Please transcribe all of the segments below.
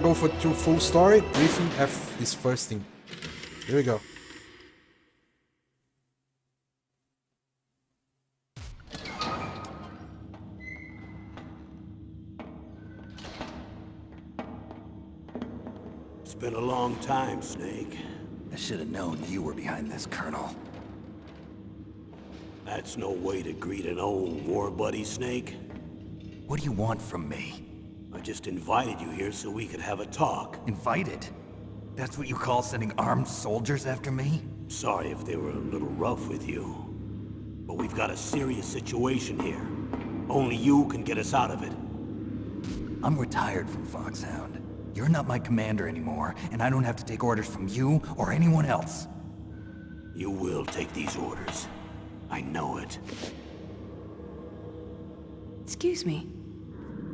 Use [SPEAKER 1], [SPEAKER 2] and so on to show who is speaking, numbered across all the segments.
[SPEAKER 1] go for full story. Briefing F is first thing. Here we go.
[SPEAKER 2] It's been a long time, Snake.
[SPEAKER 3] I should have known you were behind this, Colonel.
[SPEAKER 2] That's no way to greet an old war buddy, Snake.
[SPEAKER 3] What do you want from me?
[SPEAKER 2] I just invited you here so we could have a talk.
[SPEAKER 3] Invited? That's what you call sending armed soldiers after me?
[SPEAKER 2] Sorry if they were a little rough with you. But we've got a serious situation here. Only you can get us out of it.
[SPEAKER 3] I'm retired from Foxhound. You're not my commander anymore, and I don't have to take orders from you or anyone else.
[SPEAKER 2] You will take these orders. I know it.
[SPEAKER 4] Excuse me.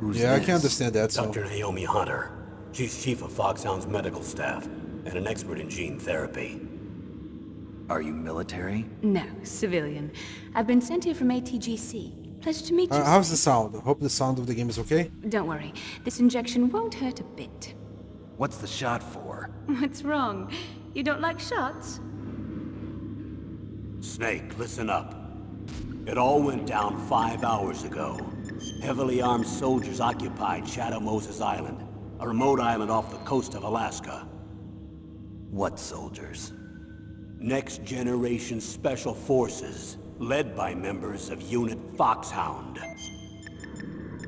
[SPEAKER 3] Who's
[SPEAKER 1] Yeah, I
[SPEAKER 3] this?
[SPEAKER 1] can understand that. So
[SPEAKER 2] Dr. Naomi Hunter. She's chief of Foxhound's medical staff and an expert in gene therapy.
[SPEAKER 3] Are you military?
[SPEAKER 4] No, civilian. I've been sent here from ATGC. Pleasure to meet you.
[SPEAKER 1] how's the sound? I hope the sound of the game is okay.
[SPEAKER 4] Don't worry. This injection won't hurt a bit.
[SPEAKER 3] What's the shot for?
[SPEAKER 4] What's wrong? You don't like shots?
[SPEAKER 2] Snake, listen up. It all went down 5 hours ago. Heavily armed soldiers occupied Shadow Moses Island, a remote island off the coast of Alaska.
[SPEAKER 3] What soldiers?
[SPEAKER 2] Next Generation Special Forces, led by members of Unit Foxhound.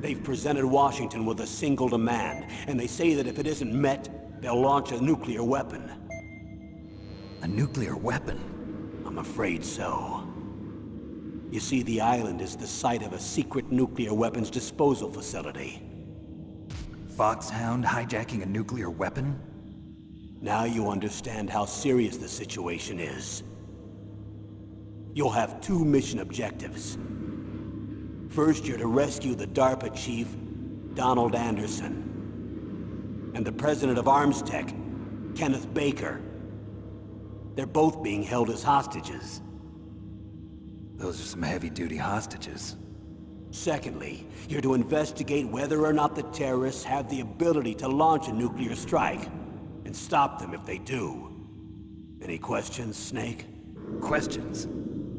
[SPEAKER 2] They've presented Washington with a single demand, and they say that if it isn't met, they'll launch a nuclear weapon.
[SPEAKER 3] A nuclear weapon?
[SPEAKER 2] I'm afraid so. You see, the island is the site of a secret nuclear weapons disposal facility.
[SPEAKER 3] Foxhound hijacking a nuclear weapon?
[SPEAKER 2] Now you understand how serious the situation is. You'll have 2 mission objectives. First, you're to rescue the DARPA chief, Donald Anderson, and the president of Armstech, Kenneth Baker. They're both being held as hostages.
[SPEAKER 3] Those are some heavy-duty hostages.
[SPEAKER 2] Secondly, you're to investigate whether or not the terrorists have the ability to launch a nuclear strike, and stop them if they do. Any questions, Snake?
[SPEAKER 3] Questions?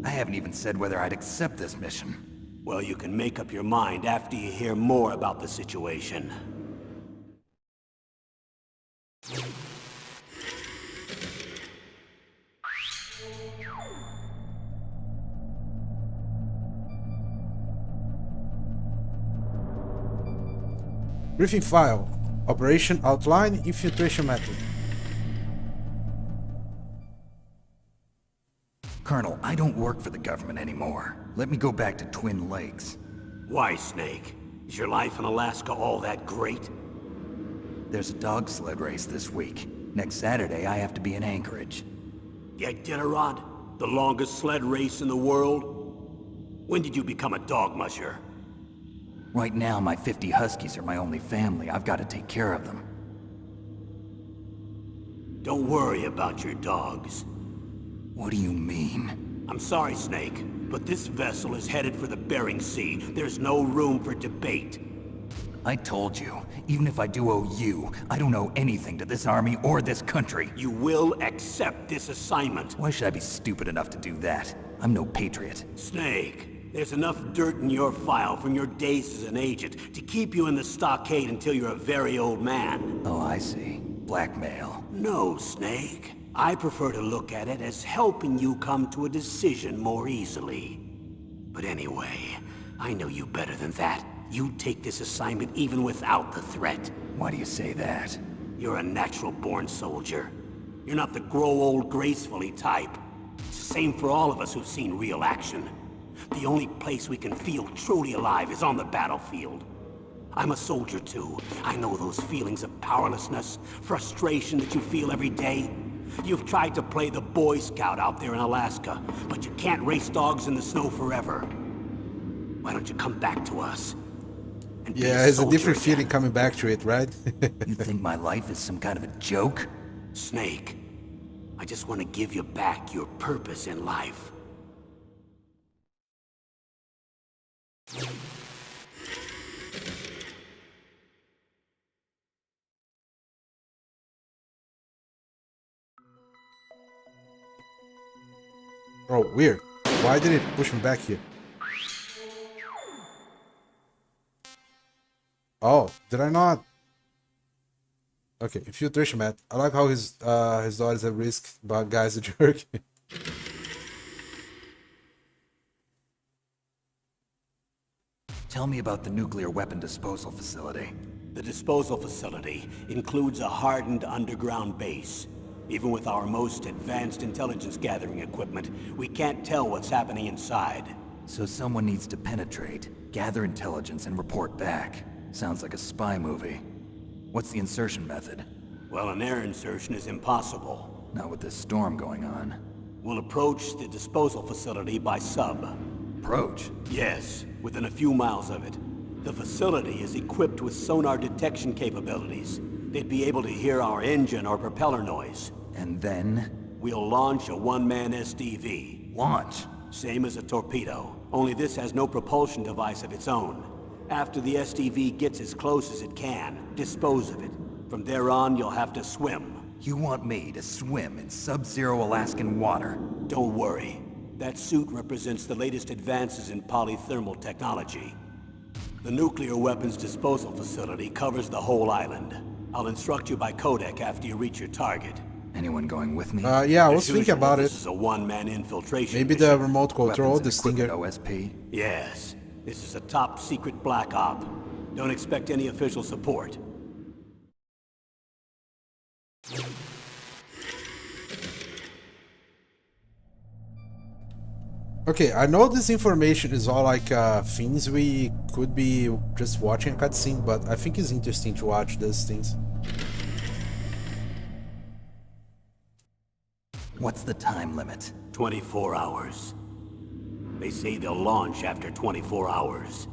[SPEAKER 3] I haven't even said whether I'd accept this mission.
[SPEAKER 2] Well, you can make up your mind after you hear more about the situation.
[SPEAKER 1] Briefing file. Operation outline. Infiltration method.
[SPEAKER 3] Colonel, I don't work for the government anymore. Let me go back to Twin Lakes.
[SPEAKER 2] Why, Snake? Is your life in Alaska all that great?
[SPEAKER 3] There's a dog sled race this week. Next Saturday, I have to be in Anchorage.
[SPEAKER 2] The Iditarod? The longest sled race in the world? When did you become a dog musher?
[SPEAKER 3] Right now, my 50 Huskies are my only family. I've got to take care of them.
[SPEAKER 2] Don't worry about your dogs.
[SPEAKER 3] What do you mean?
[SPEAKER 2] I'm sorry, Snake, but this vessel is headed for the Bering Sea. There's no room for debate.
[SPEAKER 3] I told you, even if I do owe you, I don't owe anything to this army or this country.
[SPEAKER 2] You will accept this assignment.
[SPEAKER 3] Why should I be stupid enough to do that? I'm no patriot.
[SPEAKER 2] Snake, there's enough dirt in your file from your days as an agent to keep you in the stockade until you're a very old man.
[SPEAKER 3] Oh, I see. Blackmail.
[SPEAKER 2] No, Snake. I prefer to look at it as helping you come to a decision more easily. But anyway, I know you better than that. You'd take this assignment even without the threat.
[SPEAKER 3] Why do you say that?
[SPEAKER 2] You're a natural-born soldier. You're not the grow old gracefully type. It's the same for all of us who've seen real action. The only place we can feel truly alive is on the battlefield. I'm a soldier too. I know those feelings of powerlessness, frustration that you feel every day. You've tried to play the Boy Scout out there in Alaska, but you can't race dogs in the snow forever. Why don't you come back to us? And be
[SPEAKER 1] Yeah, it's a
[SPEAKER 2] soldier
[SPEAKER 1] different
[SPEAKER 2] again?
[SPEAKER 1] feeling coming back to it, right?
[SPEAKER 3] You think my life is some kind of a joke?
[SPEAKER 2] Snake, I just want to give you back your purpose in life.
[SPEAKER 1] Oh, weird. Why did it push me back here? Oh, did I not? Okay, infiltration mat. I like how his daughters at risk, but guy's a jerk.
[SPEAKER 3] Tell me about the nuclear weapon disposal facility.
[SPEAKER 2] The disposal facility includes a hardened underground base. Even with our most advanced intelligence gathering equipment, we can't tell what's happening inside.
[SPEAKER 3] So someone needs to penetrate, gather intelligence, and report back. Sounds like a spy movie. What's the insertion method?
[SPEAKER 2] Well, an air insertion is impossible.
[SPEAKER 3] Not with this storm going on.
[SPEAKER 2] We'll approach the disposal facility by sub.
[SPEAKER 3] Approach?
[SPEAKER 2] Yes, within a few miles of it. The facility is equipped with sonar detection capabilities. They'd be able to hear our engine or propeller noise.
[SPEAKER 3] And then?
[SPEAKER 2] We'll launch a one-man SDV.
[SPEAKER 3] Launch?
[SPEAKER 2] Same as a torpedo, only this has no propulsion device of its own. After the SDV gets as close as it can, dispose of it. From there on, you'll have to swim.
[SPEAKER 3] You want me to swim in sub-zero Alaskan water?
[SPEAKER 2] Don't worry. That suit represents the latest advances in polythermal technology. The nuclear weapons disposal facility covers the whole island. I'll instruct you by codec after you reach your target.
[SPEAKER 3] Anyone going with me?
[SPEAKER 1] Yeah, I was
[SPEAKER 2] As
[SPEAKER 1] thinking
[SPEAKER 2] usual,
[SPEAKER 1] about
[SPEAKER 2] this
[SPEAKER 1] it.
[SPEAKER 2] is a one-man infiltration
[SPEAKER 1] Maybe
[SPEAKER 2] mission.
[SPEAKER 1] the remote control,
[SPEAKER 3] Weapons
[SPEAKER 1] the
[SPEAKER 3] and equipment
[SPEAKER 1] Stinger.
[SPEAKER 3] OSP?
[SPEAKER 2] Yes. This is a top-secret black op. Don't expect any official support.
[SPEAKER 1] Okay, I know this information is all like things we could be just watching a cutscene, but I think it's interesting to watch these things.
[SPEAKER 3] What's the time limit?
[SPEAKER 2] 24 hours. They say they'll launch after 24 hours.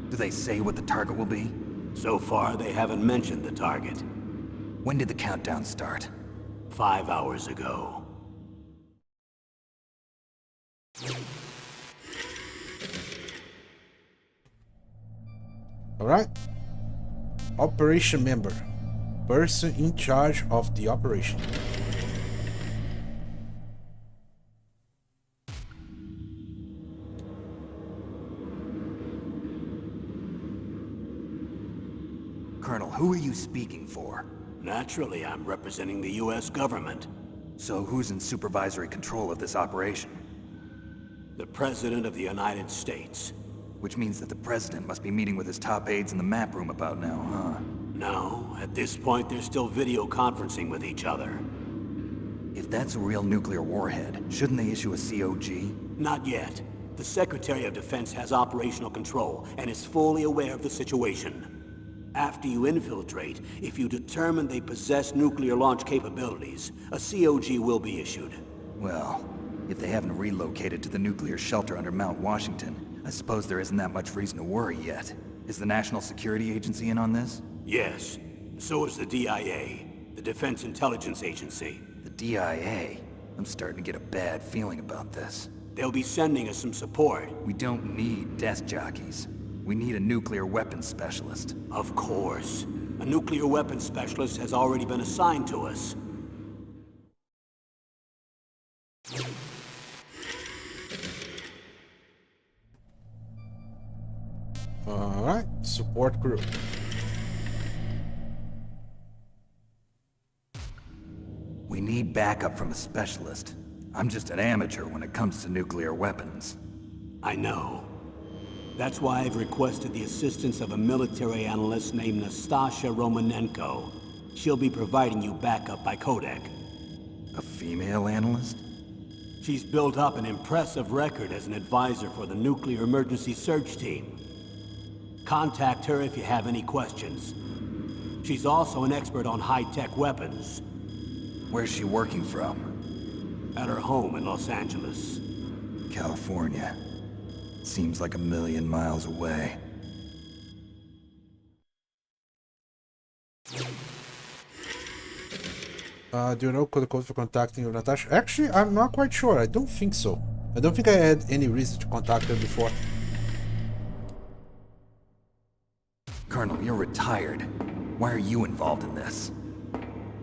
[SPEAKER 3] Do they say what the target will be?
[SPEAKER 2] So far, they haven't mentioned the target.
[SPEAKER 3] When did the countdown start?
[SPEAKER 2] 5 hours ago.
[SPEAKER 1] Alright? Operation member. Person in charge of the operation.
[SPEAKER 3] Colonel, who are you speaking for?
[SPEAKER 2] Naturally, I'm representing the U.S. government.
[SPEAKER 3] So who's in supervisory control of this operation?
[SPEAKER 2] The President of the United States.
[SPEAKER 3] Which means that the President must be meeting with his top aides in the map room about now, huh?
[SPEAKER 2] No, at this point they're still video conferencing with each other.
[SPEAKER 3] If that's a real nuclear warhead, shouldn't they issue a COG?
[SPEAKER 2] Not yet. The Secretary of Defense has operational control and is fully aware of the situation. After you infiltrate, if you determine they possess nuclear launch capabilities, a COG will be issued.
[SPEAKER 3] Well, if they haven't relocated to the nuclear shelter under Mount Washington, I suppose there isn't that much reason to worry yet. Is the National Security Agency in on this?
[SPEAKER 2] Yes. So is the DIA, the Defense Intelligence Agency.
[SPEAKER 3] The DIA? I'm starting to get a bad feeling about this.
[SPEAKER 2] They'll be sending us some support.
[SPEAKER 3] We don't need desk jockeys. We need a nuclear weapons specialist.
[SPEAKER 2] Of course. A nuclear weapons specialist has already been assigned to us.
[SPEAKER 1] Alright, support group.
[SPEAKER 3] We need backup from a specialist. I'm just an amateur when it comes to nuclear weapons.
[SPEAKER 2] I know. That's why I've requested the assistance of a military analyst named Nastasha Romanenko. She'll be providing you backup by codec.
[SPEAKER 3] A female analyst?
[SPEAKER 2] She's built up an impressive record as an advisor for the Nuclear Emergency Search Team. Contact her if you have any questions. She's also an expert on high-tech weapons.
[SPEAKER 3] Where's she working from?
[SPEAKER 2] At her home in Los Angeles.
[SPEAKER 3] California. Seems like 1,000,000 miles away.
[SPEAKER 1] Do you know the code for contacting Natasha? Actually, I'm not quite sure. I don't think so. I don't think I had any reason to contact her before.
[SPEAKER 3] Colonel, you're retired. Why are you involved in this?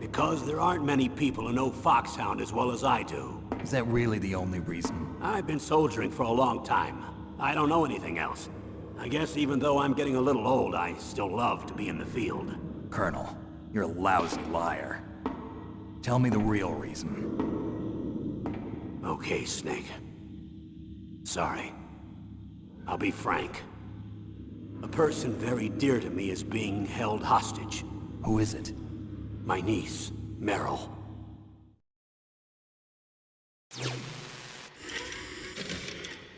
[SPEAKER 2] Because there aren't many people who know Foxhound as well as I do.
[SPEAKER 3] Is that really the only reason?
[SPEAKER 2] I've been soldiering for a long time. I don't know anything else. I guess even though I'm getting a little old, I still love to be in the field.
[SPEAKER 3] Colonel, you're a lousy liar. Tell me the real reason.
[SPEAKER 2] Okay, Snake. Sorry. I'll be frank. A person very dear to me is being held hostage.
[SPEAKER 3] Who is it?
[SPEAKER 2] My niece, Meryl.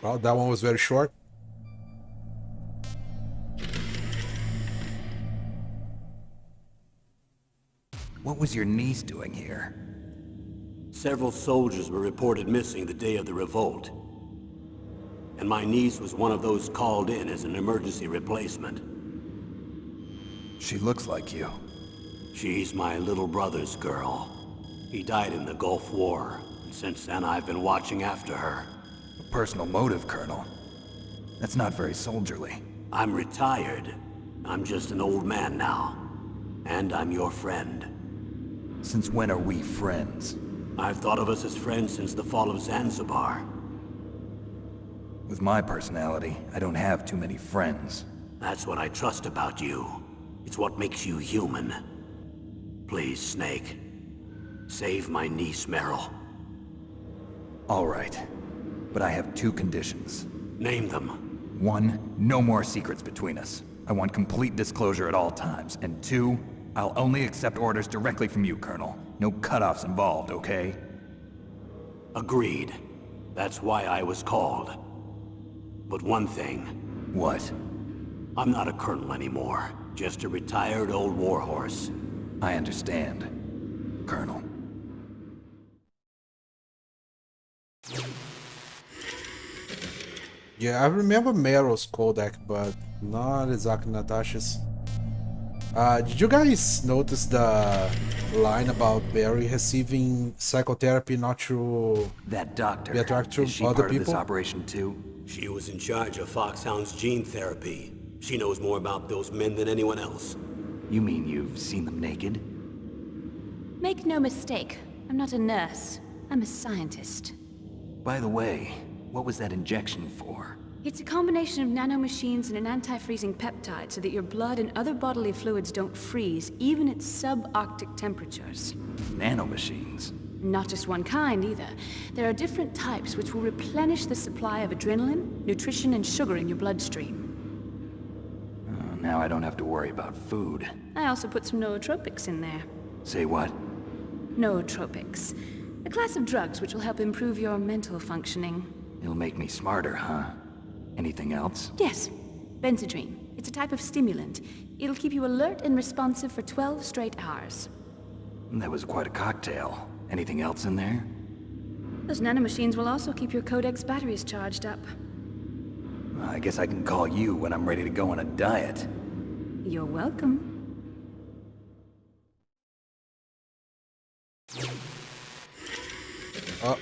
[SPEAKER 1] Well, that one was very short.
[SPEAKER 3] What was your niece doing here?
[SPEAKER 2] Several soldiers were reported missing the day of the revolt. And my niece was one of those called in as an emergency replacement.
[SPEAKER 3] She looks like you.
[SPEAKER 2] She's my little brother's girl. He died in the Gulf War, and since then I've been watching after her.
[SPEAKER 3] A personal motive, Colonel. That's not very soldierly.
[SPEAKER 2] I'm retired. I'm just an old man now. And I'm your friend.
[SPEAKER 3] Since when are we friends?
[SPEAKER 2] I've thought of us as friends since the fall of Zanzibar.
[SPEAKER 3] With my personality, I don't have too many friends.
[SPEAKER 2] That's what I trust about you. It's what makes you human. Please, Snake. Save my niece, Meryl.
[SPEAKER 3] All right. But I have two conditions.
[SPEAKER 2] Name them.
[SPEAKER 3] 1, no more secrets between us. I want complete disclosure at all times. And 2, I'll only accept orders directly from you, Colonel. No cutoffs involved, okay?
[SPEAKER 2] Agreed. That's why I was called. But one thing.
[SPEAKER 3] What?
[SPEAKER 2] I'm not a colonel anymore. Just a retired old warhorse.
[SPEAKER 3] I understand, Colonel.
[SPEAKER 1] Yeah, I remember Meryl's codec, but not exactly Natasha's. Did you guys notice the line about Barry receiving psychotherapy not through
[SPEAKER 3] That doctor,
[SPEAKER 1] be attracted to
[SPEAKER 3] is she
[SPEAKER 1] other
[SPEAKER 3] part of this
[SPEAKER 1] people?
[SPEAKER 3] operation too?
[SPEAKER 2] She was in charge of Foxhound's gene therapy. She knows more about those men than anyone else.
[SPEAKER 3] You mean you've seen them naked?
[SPEAKER 4] Make no mistake, I'm not a nurse. I'm a scientist.
[SPEAKER 3] By the way, what was that injection for?
[SPEAKER 4] It's a combination of nanomachines and an anti-freezing peptide so that your blood and other bodily fluids don't freeze, even at subarctic temperatures.
[SPEAKER 3] Nanomachines.
[SPEAKER 4] Not just one kind, either. There are different types which will replenish the supply of adrenaline, nutrition, and sugar in your bloodstream.
[SPEAKER 3] Now I don't have to worry about food.
[SPEAKER 4] I also put some nootropics in there.
[SPEAKER 3] Say what?
[SPEAKER 4] Nootropics. A class of drugs which will help improve your mental functioning.
[SPEAKER 3] It'll make me smarter, huh? Anything else?
[SPEAKER 4] Yes. Benzedrine. It's a type of stimulant. It'll keep you alert and responsive for 12 straight hours.
[SPEAKER 3] That was quite a cocktail. Anything else in there?
[SPEAKER 4] Those nanomachines will also keep your Codex batteries charged up.
[SPEAKER 3] I guess I can call you when I'm ready to go on a diet.
[SPEAKER 4] You're welcome.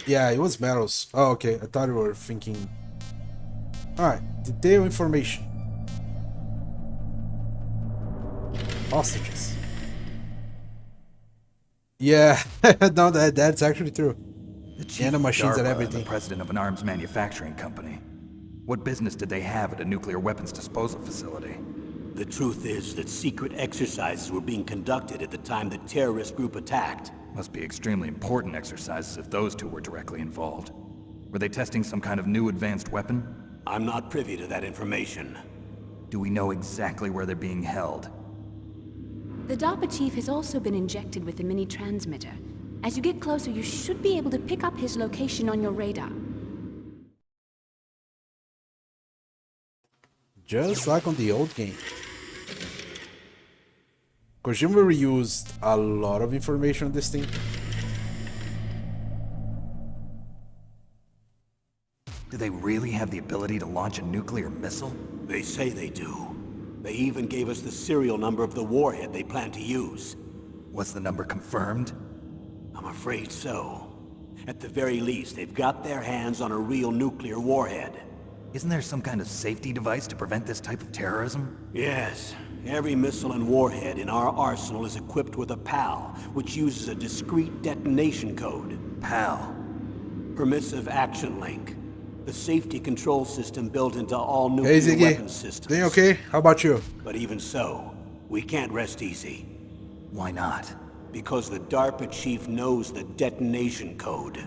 [SPEAKER 1] Yeah, it was Meryl's. Oh, okay. I thought you were thinking. Alright, detailed information. Hostages. Yeah, no, that's actually true.
[SPEAKER 3] The chief of
[SPEAKER 1] Nanomachines and
[SPEAKER 3] DARPA
[SPEAKER 1] everything.
[SPEAKER 3] the president of an arms manufacturing company. What business did they have at a nuclear weapons disposal facility?
[SPEAKER 2] The truth is that secret exercises were being conducted at the time the terrorist group attacked.
[SPEAKER 3] Must be extremely important exercises if those two were directly involved. Were they testing some kind of new advanced weapon?
[SPEAKER 2] I'm not privy to that information.
[SPEAKER 3] Do we know exactly where they're being held?
[SPEAKER 4] The DARPA chief has also been injected with a mini transmitter. As you get closer, you should be able to pick up his location on your radar.
[SPEAKER 1] Just like on the old game. Kojima reused a lot of information on this thing.
[SPEAKER 3] Do they really have the ability to launch a nuclear missile?
[SPEAKER 2] They say they do. They even gave us the serial number of the warhead they plan to use.
[SPEAKER 3] Was the number confirmed?
[SPEAKER 2] I'm afraid so. At the very least, they've got their hands on a real nuclear warhead.
[SPEAKER 3] Isn't there some kind of safety device to prevent this type of terrorism?
[SPEAKER 2] Yes. Every missile and warhead in our arsenal is equipped with a PAL, which uses a discrete detonation code.
[SPEAKER 3] PAL.
[SPEAKER 2] Permissive Action Link. The safety control system built into all nuclear
[SPEAKER 1] Hey Ziggy,
[SPEAKER 2] weapon systems.
[SPEAKER 1] doing okay? How about you?
[SPEAKER 2] But even so, we can't rest easy.
[SPEAKER 3] Why not?
[SPEAKER 2] Because the DARPA chief knows the detonation code.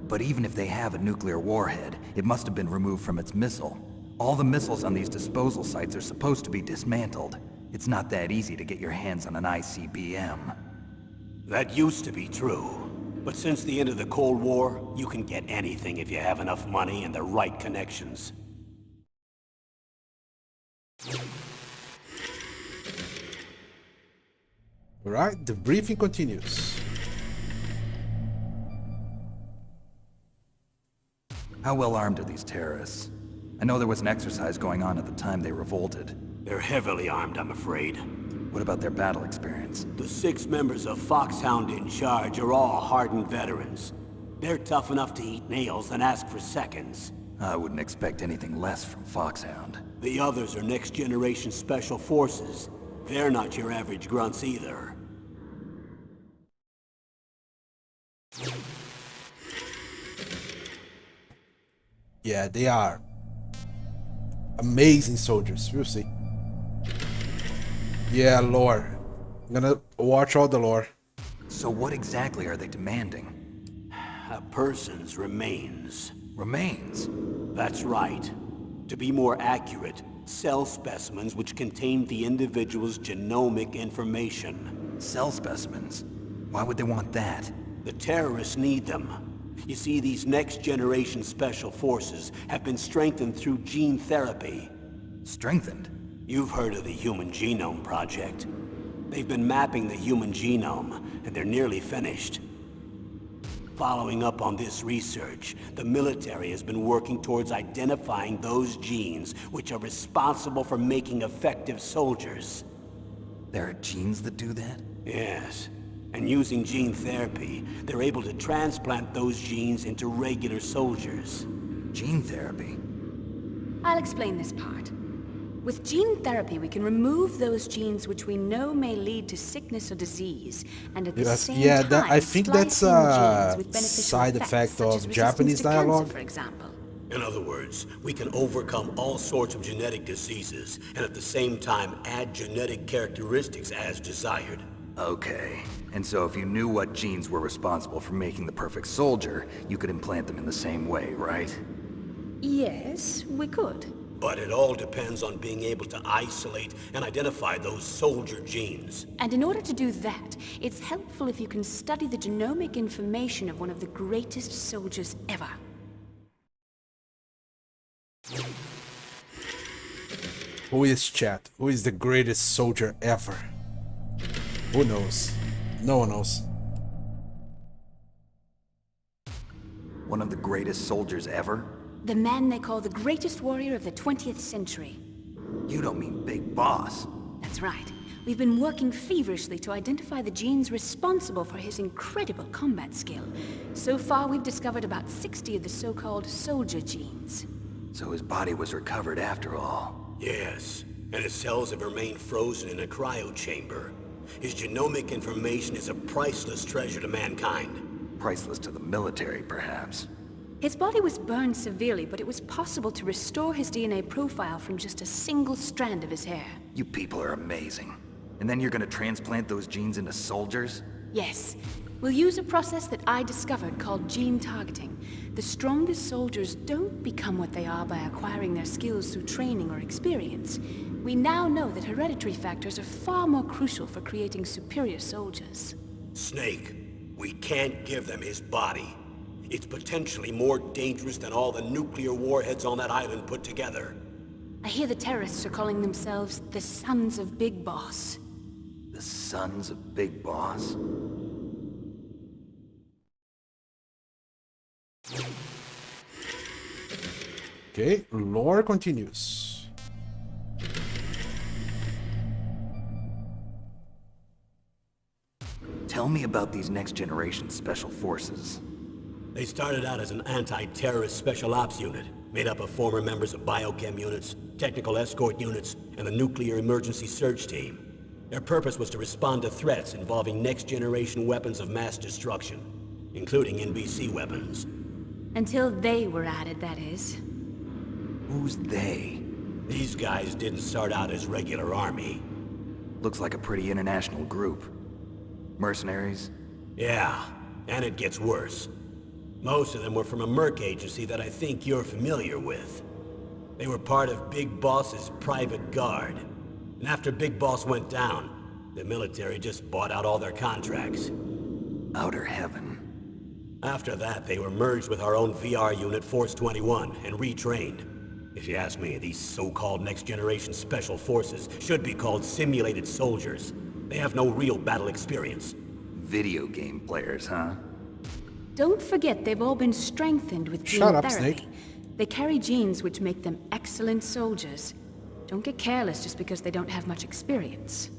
[SPEAKER 3] But even if they have a nuclear warhead, it must have been removed from its missile. All the missiles on these disposal sites are supposed to be dismantled. It's not that easy to get your hands on an ICBM.
[SPEAKER 2] That used to be true. But since the end of the Cold War, you can get anything if you have enough money and the right connections.
[SPEAKER 1] Alright, the briefing continues.
[SPEAKER 3] How well armed are these terrorists? I know there was an exercise going on at the time they revolted.
[SPEAKER 2] They're heavily armed, I'm afraid.
[SPEAKER 3] What about their battle experience?
[SPEAKER 2] The 6 members of Foxhound in charge are all hardened veterans. They're tough enough to eat nails and ask for seconds.
[SPEAKER 3] I wouldn't expect anything less from Foxhound.
[SPEAKER 2] The others are next-generation special forces. They're not your average grunts either.
[SPEAKER 1] Yeah, they are amazing soldiers. We'll see. Yeah, lore. I'm gonna watch all the lore.
[SPEAKER 3] So what exactly are they demanding?
[SPEAKER 2] A person's remains.
[SPEAKER 3] Remains?
[SPEAKER 2] That's right. To be more accurate, cell specimens which contain the individual's genomic information.
[SPEAKER 3] Cell specimens? Why would they want that?
[SPEAKER 2] The terrorists need them. You see, these next-generation special forces have been strengthened through gene therapy.
[SPEAKER 3] Strengthened?
[SPEAKER 2] You've heard of the Human Genome Project. They've been mapping the human genome, and they're nearly finished. Following up on this research, the military has been working towards identifying those genes which are responsible for making effective soldiers.
[SPEAKER 3] There are genes that do that?
[SPEAKER 2] Yes. And using gene therapy, they're able to transplant those genes into regular soldiers.
[SPEAKER 3] Gene therapy?
[SPEAKER 4] I'll explain this part. With gene therapy, we can remove those genes which we know may lead to sickness or disease, and at the same time,
[SPEAKER 1] I think that's
[SPEAKER 4] splice in
[SPEAKER 1] a
[SPEAKER 4] genes with beneficial
[SPEAKER 1] side
[SPEAKER 4] effects,
[SPEAKER 1] effect
[SPEAKER 4] such as
[SPEAKER 1] of
[SPEAKER 4] resistance
[SPEAKER 1] Japanese
[SPEAKER 4] to cancer,
[SPEAKER 1] dialogue.
[SPEAKER 4] for example.
[SPEAKER 2] In other words, we can overcome all sorts of genetic diseases, and at the same time add genetic characteristics as desired.
[SPEAKER 3] Okay. And so if you knew what genes were responsible for making the perfect soldier, you could implant them in the same way, right?
[SPEAKER 4] Yes, we could.
[SPEAKER 2] But it all depends on being able to isolate and identify those soldier genes.
[SPEAKER 4] And in order to do that, it's helpful if you can study the genomic information of one of the greatest soldiers ever.
[SPEAKER 1] Who is chat? Who is the greatest soldier ever? Who knows? No one knows.
[SPEAKER 3] One of the greatest soldiers ever?
[SPEAKER 4] The man they call the greatest warrior of the 20th century.
[SPEAKER 3] You don't mean Big Boss.
[SPEAKER 4] That's right. We've been working feverishly to identify the genes responsible for his incredible combat skill. So far, we've discovered about 60 of the so-called soldier genes.
[SPEAKER 3] So his body was recovered after all.
[SPEAKER 2] Yes, and his cells have remained frozen in a cryo chamber. His genomic information is a priceless treasure to mankind.
[SPEAKER 3] Priceless to the military, perhaps.
[SPEAKER 4] His body was burned severely, but it was possible to restore his DNA profile from just a single strand of his hair.
[SPEAKER 3] You people are amazing. And then you're gonna transplant those genes into soldiers?
[SPEAKER 4] Yes. We'll use a process that I discovered called gene targeting. The strongest soldiers don't become what they are by acquiring their skills through training or experience. We now know that hereditary factors are far more crucial for creating superior soldiers.
[SPEAKER 2] Snake, we can't give them his body. It's potentially more dangerous than all the nuclear warheads on that island put together.
[SPEAKER 4] I hear the terrorists are calling themselves the Sons of Big Boss.
[SPEAKER 3] The Sons of Big Boss?
[SPEAKER 1] Okay, lore continues.
[SPEAKER 3] Tell me about these next-generation special forces.
[SPEAKER 2] They started out as an anti-terrorist special ops unit, made up of former members of biochem units, technical escort units, and the nuclear emergency search team. Their purpose was to respond to threats involving next-generation weapons of mass destruction, including NBC weapons.
[SPEAKER 4] Until they were added, that is.
[SPEAKER 3] Who's they?
[SPEAKER 2] These guys didn't start out as regular army.
[SPEAKER 3] Looks like a pretty international group. Mercenaries?
[SPEAKER 2] Yeah, and it gets worse. Most of them were from a merc agency that I think you're familiar with. They were part of Big Boss's private guard. And after Big Boss went down, the military just bought out all their contracts.
[SPEAKER 3] Outer heaven.
[SPEAKER 2] After that, they were merged with our own VR unit, Force 21, and retrained. If you ask me, these so-called next-generation special forces should be called simulated soldiers. They have no real battle experience.
[SPEAKER 3] Video game players, huh?
[SPEAKER 4] Don't forget they've all been strengthened with gene
[SPEAKER 1] Shut up,
[SPEAKER 4] therapy.
[SPEAKER 1] Snake.
[SPEAKER 4] They carry genes which make them excellent soldiers. Don't get careless just because they don't have much experience.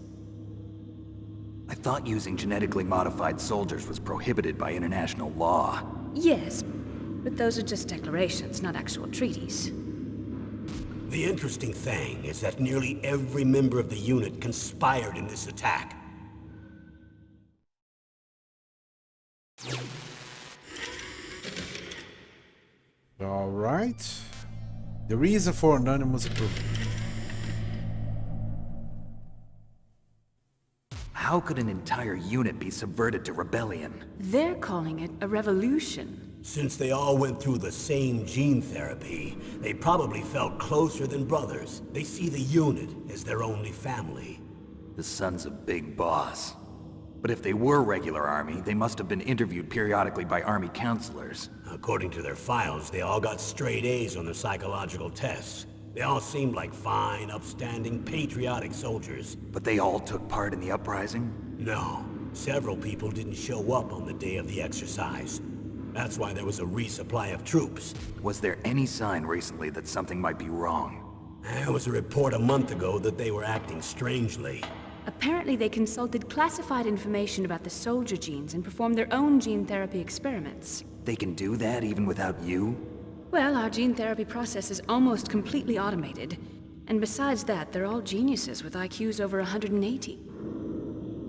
[SPEAKER 3] I thought using genetically modified soldiers was prohibited by international law.
[SPEAKER 4] Yes, but those are just declarations, not actual treaties.
[SPEAKER 2] The interesting thing is that nearly every member of the unit conspired in this attack.
[SPEAKER 1] Alright. The reason for anonymous approval.
[SPEAKER 3] How could an entire unit be subverted to rebellion?
[SPEAKER 4] They're calling it a revolution.
[SPEAKER 2] Since they all went through the same gene therapy, they probably felt closer than brothers. They see the unit as their only family.
[SPEAKER 3] The sons of Big Boss. But if they were regular army, they must have been interviewed periodically by army counselors.
[SPEAKER 2] According to their files, they all got straight A's on their psychological tests. They all seemed like fine, upstanding, patriotic soldiers.
[SPEAKER 3] But they all took part in the uprising?
[SPEAKER 2] No, several people didn't show up on the day of the exercise. That's why there was a resupply of troops.
[SPEAKER 3] Was there any sign recently that something might be wrong?
[SPEAKER 2] There was a report a month ago that they were acting strangely.
[SPEAKER 4] Apparently they consulted classified information about the soldier genes and performed their own gene therapy experiments.
[SPEAKER 3] They can do that even without you?
[SPEAKER 4] Well, our gene therapy process is almost completely automated. And besides that, they're all geniuses with IQs over 180.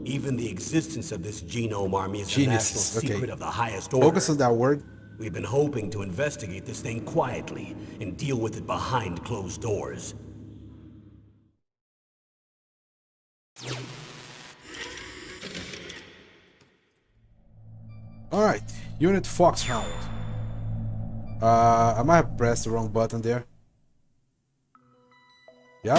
[SPEAKER 2] Even the existence of this genome army is a national
[SPEAKER 1] Geniuses, okay.
[SPEAKER 2] secret of the highest order.
[SPEAKER 1] Focus on that word.
[SPEAKER 2] We've been hoping to investigate this thing quietly and deal with it behind closed doors.
[SPEAKER 1] Alright, Unit Foxhound. I might have pressed the wrong button there. Yep.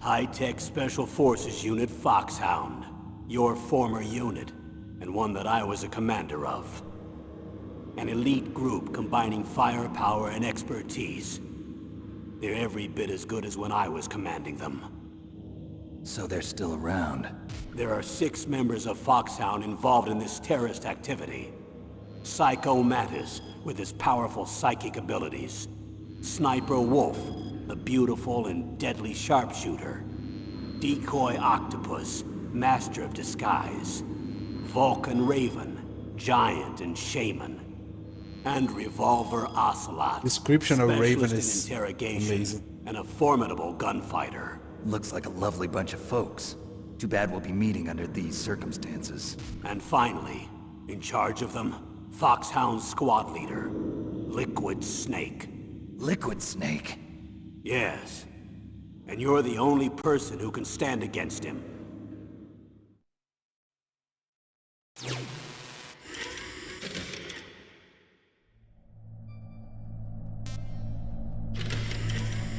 [SPEAKER 2] High-Tech Special Forces Unit Foxhound. Your former unit, and one that I was a commander of. An elite group combining firepower and expertise. They're every bit as good as when I was commanding them.
[SPEAKER 3] So they're still around.
[SPEAKER 2] There are 6 members of Foxhound involved in this terrorist activity. Psycho Mantis, with his powerful psychic abilities. Sniper Wolf, the beautiful and deadly sharpshooter. Decoy Octopus, master of disguise. Vulcan Raven, giant and shaman. And Revolver Ocelot,
[SPEAKER 1] Description of Raven
[SPEAKER 2] specialist
[SPEAKER 1] is
[SPEAKER 2] in interrogation,
[SPEAKER 1] amazing.
[SPEAKER 2] and a formidable gunfighter.
[SPEAKER 3] Looks like a lovely bunch of folks. Too bad we'll be meeting under these circumstances.
[SPEAKER 2] And finally, in charge of them, Foxhound's squad leader, Liquid Snake.
[SPEAKER 3] Liquid Snake?
[SPEAKER 2] Yes. And you're the only person who can stand against him.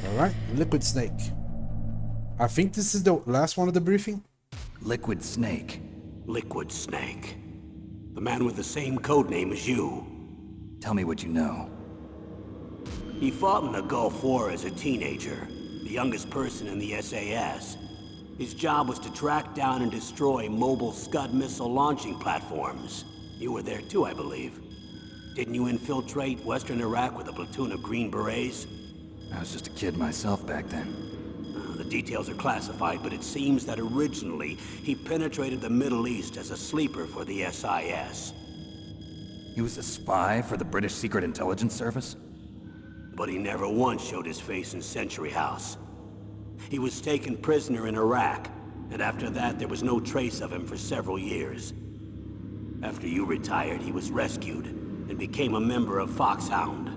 [SPEAKER 1] Alright, Liquid Snake. I think this is the last one of the briefing.
[SPEAKER 3] Liquid Snake.
[SPEAKER 2] Liquid Snake. The man with the same codename as you.
[SPEAKER 3] Tell me what you know.
[SPEAKER 2] He fought in the Gulf War as a teenager, the youngest person in the SAS. His job was to track down and destroy mobile Scud missile launching platforms. You were there too, I believe. Didn't you infiltrate Western Iraq with a platoon of Green Berets?
[SPEAKER 3] I was just a kid myself back then.
[SPEAKER 2] The details are classified, but it seems that originally he penetrated the Middle East as a sleeper for the SIS.
[SPEAKER 3] He was a spy for the British Secret Intelligence Service?
[SPEAKER 2] but he never once showed his face in Century House. He was taken prisoner in Iraq, and after that there was no trace of him for several years. After you retired, he was rescued and became a member of Foxhound.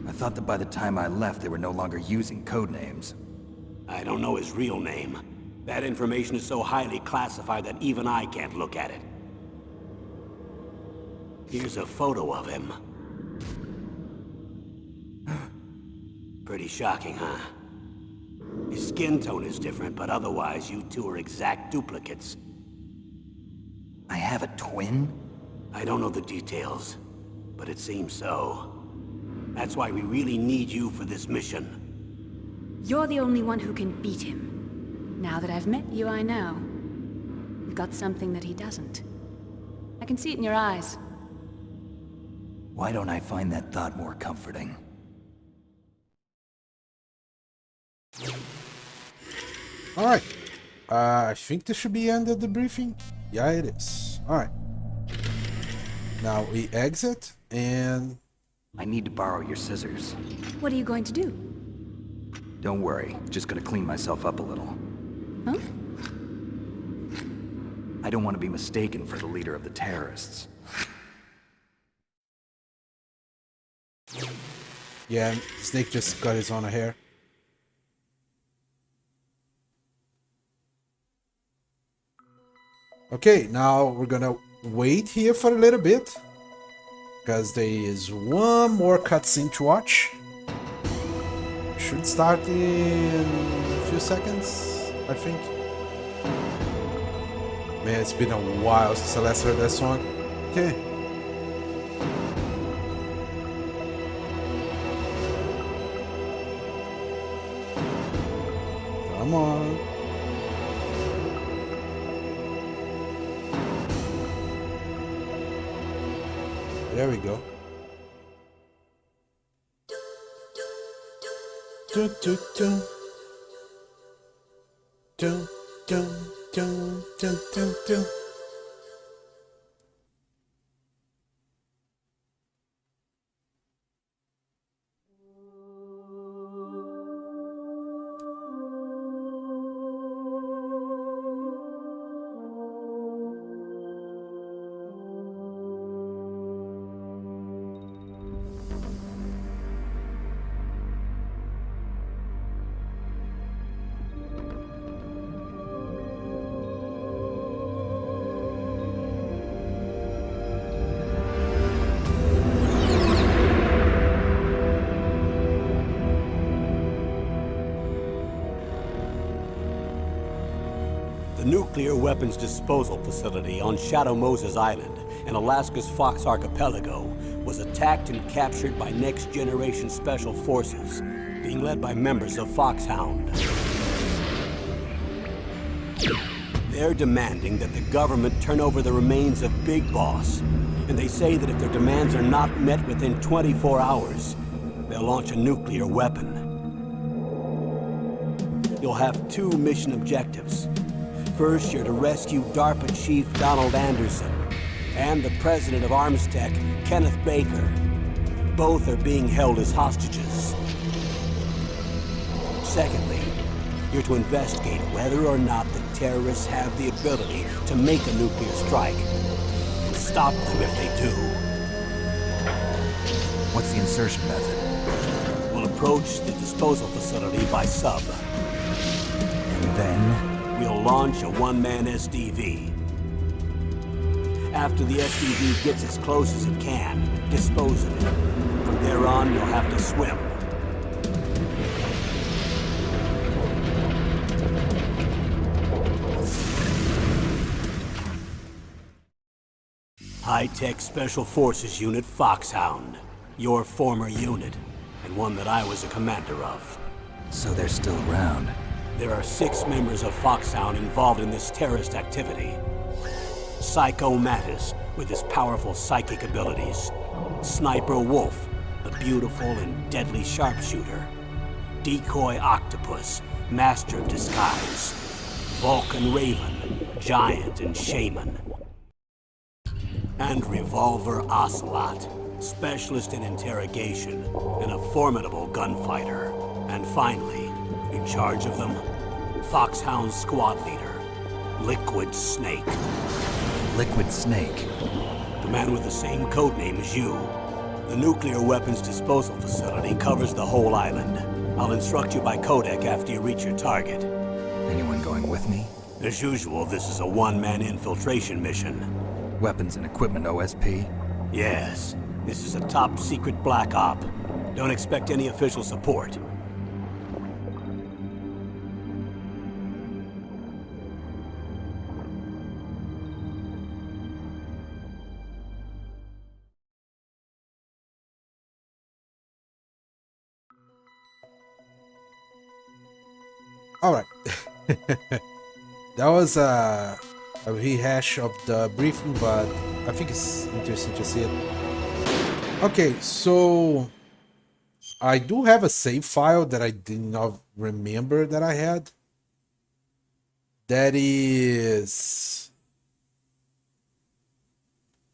[SPEAKER 3] I thought that by the time I left, they were no longer using code names.
[SPEAKER 2] I don't know his real name. That information is so highly classified that even I can't look at it. Here's a photo of him. Pretty shocking, huh? His skin tone is different, but otherwise you two are exact duplicates.
[SPEAKER 3] I have a twin?
[SPEAKER 2] I don't know the details, but it seems so. That's why we really need you for this mission.
[SPEAKER 4] You're the only one who can beat him. Now that I've met you, I know. You've got something that he doesn't. I can see it in your eyes.
[SPEAKER 3] Why don't I find that thought more comforting?
[SPEAKER 1] Alright. I think this should be end of the briefing. Yeah, it is. Alright. Now we exit and...
[SPEAKER 3] I need to borrow your scissors.
[SPEAKER 4] What are you going to do?
[SPEAKER 3] Don't worry, just gonna clean myself up a little.
[SPEAKER 4] Huh?
[SPEAKER 3] I don't want to be mistaken for the leader of the terrorists.
[SPEAKER 1] Yeah, Snake just cut his own hair. Okay, now we're gonna wait here for a little bit, because there is one more cutscene to watch. Should start in a few seconds, I think. Man, it's been a while since I last heard that song. Okay. Come on. There we go. Dun, dun, dun. Dun, dun, dun, dun, dun, dun.
[SPEAKER 2] The nuclear weapons disposal facility on Shadow Moses Island in Alaska's Fox Archipelago was attacked and captured by Next Generation Special Forces, being led by members of Foxhound. They're demanding that the government turn over the remains of Big Boss, and they say that if their demands are not met within 24 hours, they'll launch a nuclear weapon. You'll have two mission objectives. First, you're to rescue DARPA Chief Donald Anderson and the president of Armstech, Kenneth Baker. Both are being held as hostages. Secondly, you're to investigate whether or not the terrorists have the ability to make a nuclear strike and stop them if they do.
[SPEAKER 3] What's the insertion method?
[SPEAKER 2] We'll approach the disposal facility by sub.
[SPEAKER 3] And then?
[SPEAKER 2] We'll launch a one-man SDV. After the SDV gets as close as it can, dispose of it. From there on, you'll have to swim. High-Tech Special Forces Unit Foxhound. Your former unit, and one that I was a commander of.
[SPEAKER 3] So they're still around.
[SPEAKER 2] There are 6 members of Foxhound involved in this terrorist activity. Psycho Mattis, with his powerful psychic abilities. Sniper Wolf, the beautiful and deadly sharpshooter. Decoy Octopus, master of disguise. Vulcan Raven, giant and shaman. And Revolver Ocelot, specialist in interrogation, and a formidable gunfighter. And finally, in charge of them, Foxhound squad leader, Liquid Snake.
[SPEAKER 3] Liquid Snake.
[SPEAKER 2] The man with the same codename as you. The nuclear weapons disposal facility covers the whole island. I'll instruct you by codec after you reach your target.
[SPEAKER 3] Anyone going with me?
[SPEAKER 2] As usual, this is a one-man infiltration mission.
[SPEAKER 3] Weapons and equipment OSP?
[SPEAKER 2] Yes, this is a top-secret black op. Don't expect any official support.
[SPEAKER 1] All right. That was a rehash of the briefing, but I think it's interesting to see it. Okay, so I do have a save file that I did not remember that I had. That is,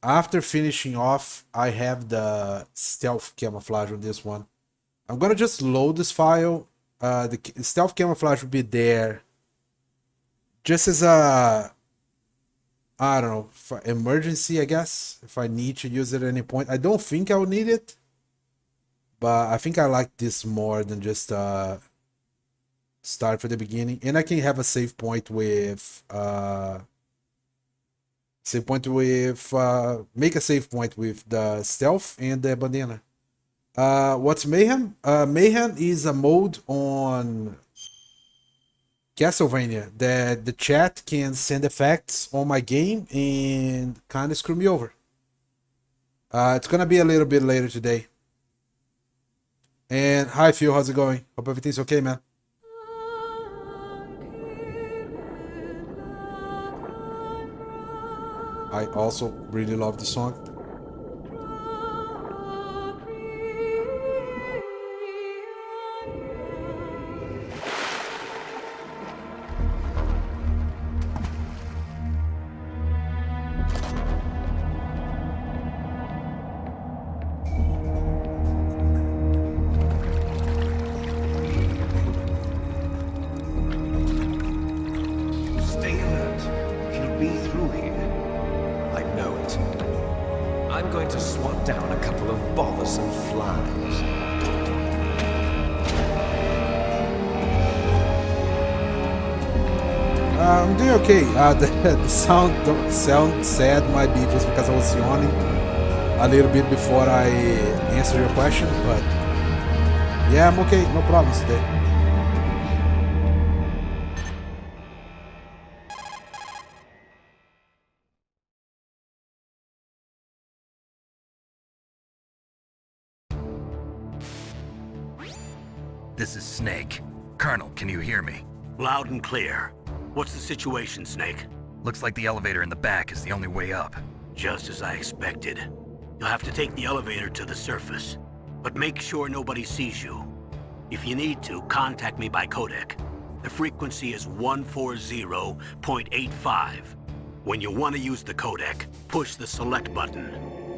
[SPEAKER 1] after finishing off, I have the stealth camouflage on this one. I'm gonna just load this file. The stealth camouflage will be there just as a, I don't know, for emergency, I guess, if I need to use it at any point. I don't think I'll need it, but I think I like this more than just start from the beginning. And I can have a save point with make a save point with the stealth and the bandana. What's Mayhem? Mayhem is a mode on Castlevania that the chat can send effects on my game and kind of screw me over. It's gonna be a little bit later today. And hi Phil, how's it going? Hope everything's okay, man. I also really love the song. I'm doing okay. The sound sad might be just because I was yawning a little bit before I answer your question, but yeah, I'm okay. No problems today.
[SPEAKER 3] This is Snake. Colonel, can you hear me?
[SPEAKER 2] Loud and clear. What's the situation, Snake?
[SPEAKER 3] Looks like the elevator in the back is the only way up.
[SPEAKER 2] Just as I expected. You'll have to take the elevator to the surface, but make sure nobody sees you. If you need to, contact me by codec. The frequency is 140.85. When you want to use the codec, push the select button.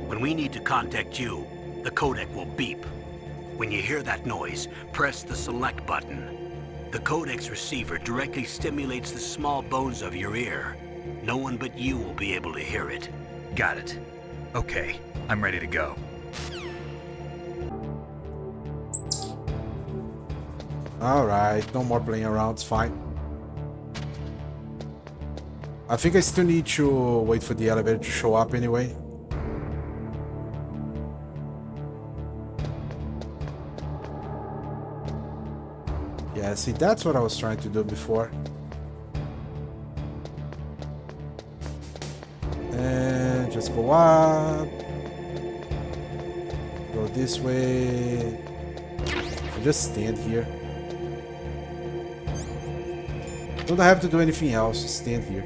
[SPEAKER 2] When we need to contact you, the codec will beep. When you hear that noise, press the select button. The codec's receiver directly stimulates the small bones of your ear. No one but you will be able to hear it.
[SPEAKER 3] Got it. Okay, I'm ready to go.
[SPEAKER 1] Alright, no more playing around, it's fine. I think I still need to wait for the elevator to show up anyway. Yeah, see, that's what I was trying to do before. And just go up. Go this way. And just stand here. Don't have to do anything else, just stand here.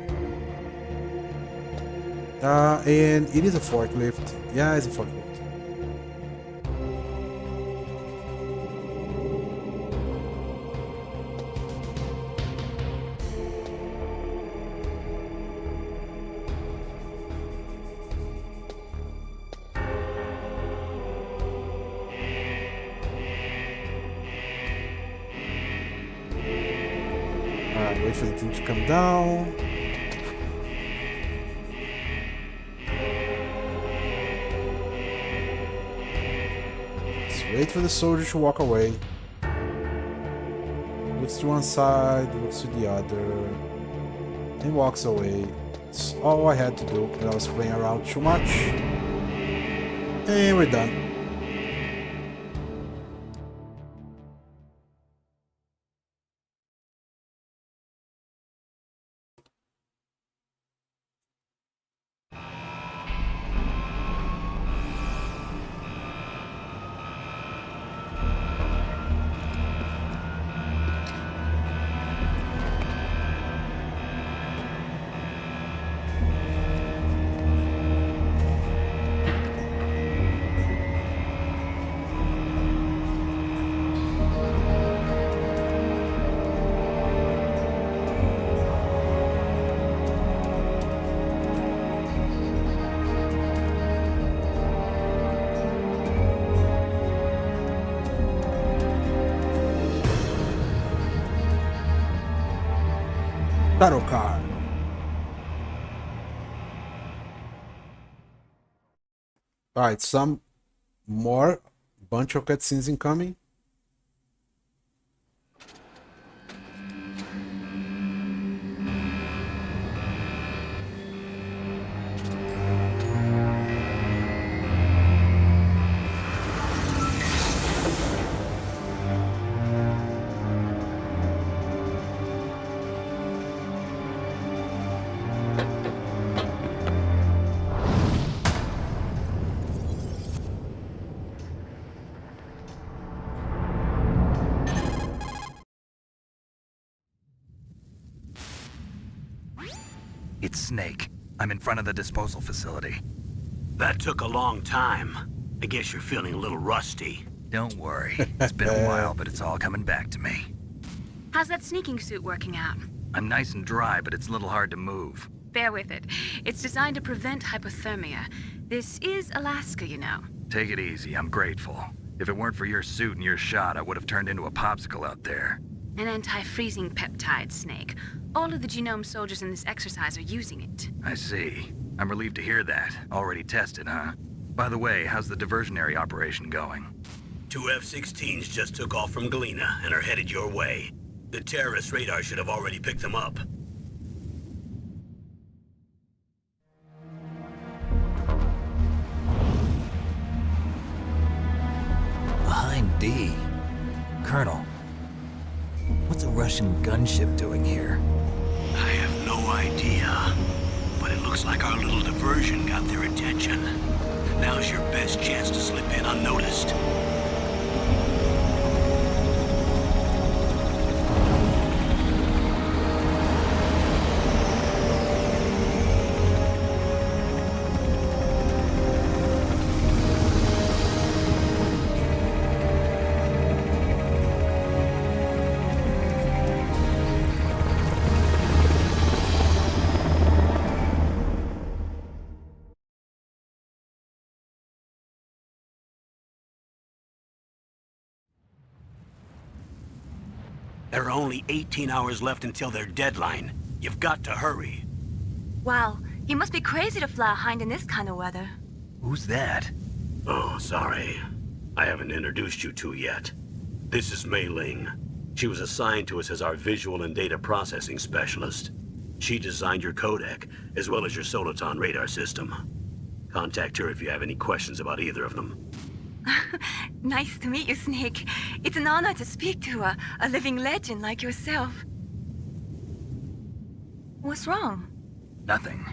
[SPEAKER 1] And it is a forklift. Yeah, it's a forklift. Wait for the thing to come down. Let's wait for the soldier to walk away. Looks to one side, looks to the other, and walks away. That's all I had to do, and I was playing around too much. And we're done. Battle card. Alright, some more bunch of cutscenes incoming.
[SPEAKER 3] It's Snake. I'm in front of the disposal facility.
[SPEAKER 2] That took a long time. I guess you're feeling a little rusty.
[SPEAKER 3] Don't worry. It's been a while, but it's all coming back to me.
[SPEAKER 4] How's that sneaking suit working out?
[SPEAKER 3] I'm nice and dry, but it's a little hard to move.
[SPEAKER 4] Bear with it. It's designed to prevent hypothermia. This is Alaska, you know.
[SPEAKER 3] Take it easy, I'm grateful. If it weren't for your suit and your shot, I would have turned into a popsicle out there.
[SPEAKER 4] An anti-freezing peptide, Snake. All of the genome soldiers in this exercise are using it.
[SPEAKER 3] I see. I'm relieved to hear that. Already tested, huh? By the way, how's the diversionary operation going?
[SPEAKER 2] 2 F-16s just took off from Galena and are headed your way. The terrorist radar should have already picked them up.
[SPEAKER 3] Behind D. Colonel, what's a Russian gunship doing here?
[SPEAKER 2] I have no idea, but it looks like our little diversion got their attention. Now's your best chance to slip in unnoticed. There are only 18 hours left until their deadline. You've got to hurry.
[SPEAKER 5] Wow, you must be crazy to fly a hind in this kind of weather.
[SPEAKER 3] Who's that?
[SPEAKER 2] Oh, sorry. I haven't introduced you to yet. This is Mei Ling. She was assigned to us as our visual and data processing specialist. She designed your codec, as well as your Soliton radar system. Contact her if you have any questions about either of them.
[SPEAKER 5] Nice to meet you, Snake. It's an honor to speak to a living legend like yourself. What's wrong?
[SPEAKER 3] Nothing.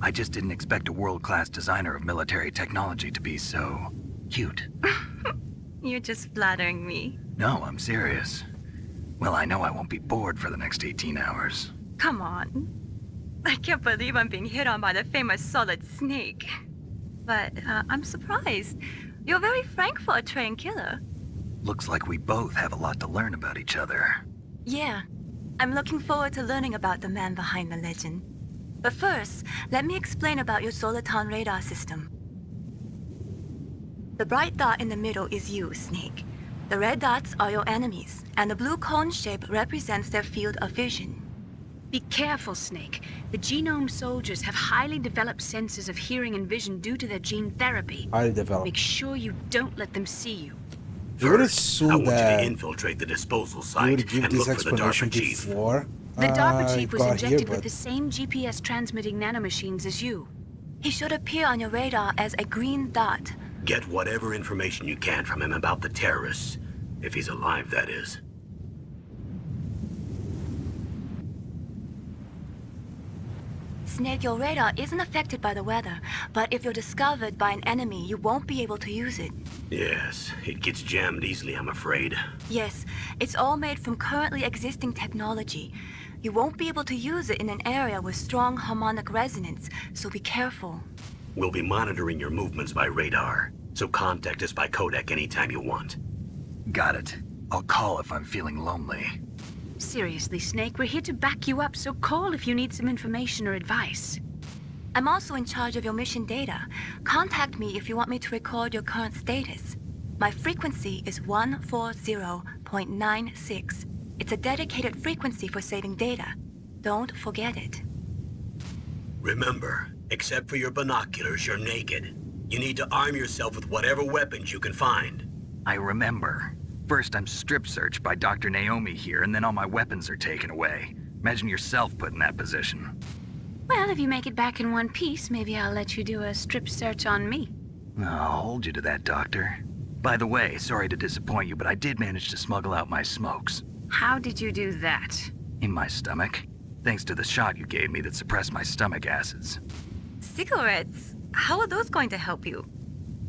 [SPEAKER 3] I just didn't expect a world-class designer of military technology to be so cute.
[SPEAKER 5] You're just flattering me.
[SPEAKER 3] No, I'm serious. Well, I know I won't be bored for the next 18 hours.
[SPEAKER 5] Come on. I can't believe I'm being hit on by the famous Solid Snake. But I'm surprised. You're very frank for a trained killer.
[SPEAKER 3] Looks like we both have a lot to learn about each other.
[SPEAKER 5] Yeah. I'm looking forward to learning about the man behind the legend. But first, let me explain about your Soliton radar system. The bright dot in the middle is you, Snake. The red dots are your enemies, and the blue cone shape represents their field of vision.
[SPEAKER 4] Be careful, Snake. The genome soldiers have highly developed senses of hearing and vision due to their gene therapy.
[SPEAKER 1] Highly developed.
[SPEAKER 4] Make sure you don't let them see you.
[SPEAKER 1] You would
[SPEAKER 2] I
[SPEAKER 1] assume
[SPEAKER 2] want you to
[SPEAKER 1] that
[SPEAKER 2] infiltrate the disposal
[SPEAKER 1] you
[SPEAKER 2] site
[SPEAKER 1] would give
[SPEAKER 2] and
[SPEAKER 1] this
[SPEAKER 2] look for the
[SPEAKER 1] explanation
[SPEAKER 2] DARPA chief.
[SPEAKER 1] before
[SPEAKER 4] The DARPA
[SPEAKER 1] I
[SPEAKER 4] chief was
[SPEAKER 1] got
[SPEAKER 4] injected
[SPEAKER 1] here,
[SPEAKER 4] with
[SPEAKER 1] but
[SPEAKER 4] the same GPS transmitting nanomachines as you.
[SPEAKER 5] He should appear on your radar as a green dot.
[SPEAKER 2] Get whatever information you can from him about the terrorists. If he's alive, that is.
[SPEAKER 5] Snake, your radar isn't affected by the weather, but if you're discovered by an enemy, you won't be able to use it.
[SPEAKER 2] Yes, it gets jammed easily, I'm afraid.
[SPEAKER 5] Yes, it's all made from currently existing technology. You won't be able to use it in an area with strong harmonic resonance, so be careful.
[SPEAKER 2] We'll be monitoring your movements by radar, so contact us by codec anytime you want.
[SPEAKER 3] Got it. I'll call if I'm feeling lonely.
[SPEAKER 4] Seriously, Snake, we're here to back you up, so call if you need some information or advice.
[SPEAKER 5] I'm also in charge of your mission data. Contact me if you want me to record your current status. My frequency is 140.96. It's a dedicated frequency for saving data. Don't forget it.
[SPEAKER 2] Remember, except for your binoculars, you're naked. You need to arm yourself with whatever weapons you can find.
[SPEAKER 3] I remember. First, I'm strip searched by Dr. Naomi here, and then all my weapons are taken away. Imagine yourself put in that position.
[SPEAKER 4] Well, if you make it back in one piece, maybe I'll let you do a strip search on me.
[SPEAKER 3] I'll hold you to that, Doctor. By the way, sorry to disappoint you, but I did manage to smuggle out my smokes.
[SPEAKER 4] How did you do that?
[SPEAKER 3] In my stomach. Thanks to the shot you gave me that suppressed my stomach acids.
[SPEAKER 5] Cigarettes? How are those going to help you?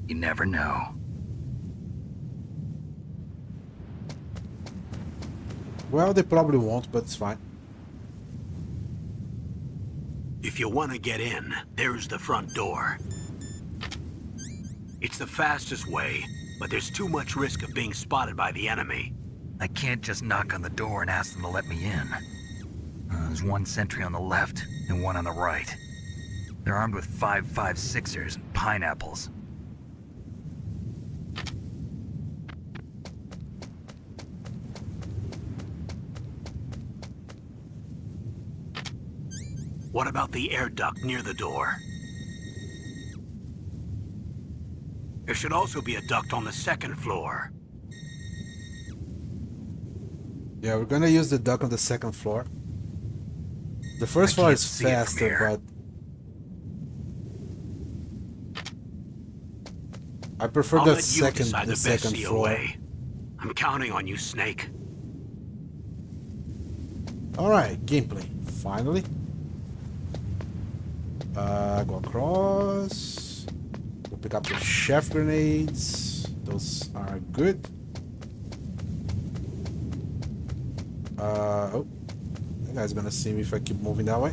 [SPEAKER 3] You never know.
[SPEAKER 1] well, they probably won't, but it's fine.
[SPEAKER 2] If you want to get in, there's the front door. It's the fastest way, but there's too much risk of being spotted by the enemy.
[SPEAKER 3] I can't just knock on the door and ask them to let me in. There's one sentry on the left and one on the right. They're armed with 5.56ers and pineapples.
[SPEAKER 2] What about the air duct near the door? There should also be a duct on the second floor.
[SPEAKER 1] Yeah, we're gonna use the duct on the second floor. The first
[SPEAKER 3] I
[SPEAKER 1] floor
[SPEAKER 3] can't
[SPEAKER 1] is
[SPEAKER 3] see it from
[SPEAKER 1] faster,
[SPEAKER 3] here.
[SPEAKER 1] but I prefer
[SPEAKER 2] I'll
[SPEAKER 1] the
[SPEAKER 2] let you
[SPEAKER 1] second
[SPEAKER 2] decide
[SPEAKER 1] the
[SPEAKER 2] the best
[SPEAKER 1] second floor.
[SPEAKER 2] COA. I'm counting on you, Snake.
[SPEAKER 1] Alright, gameplay. Finally. Go across. We'll pick up the chef grenades. Those are good. Oh. That guy's gonna see me if I keep moving that way.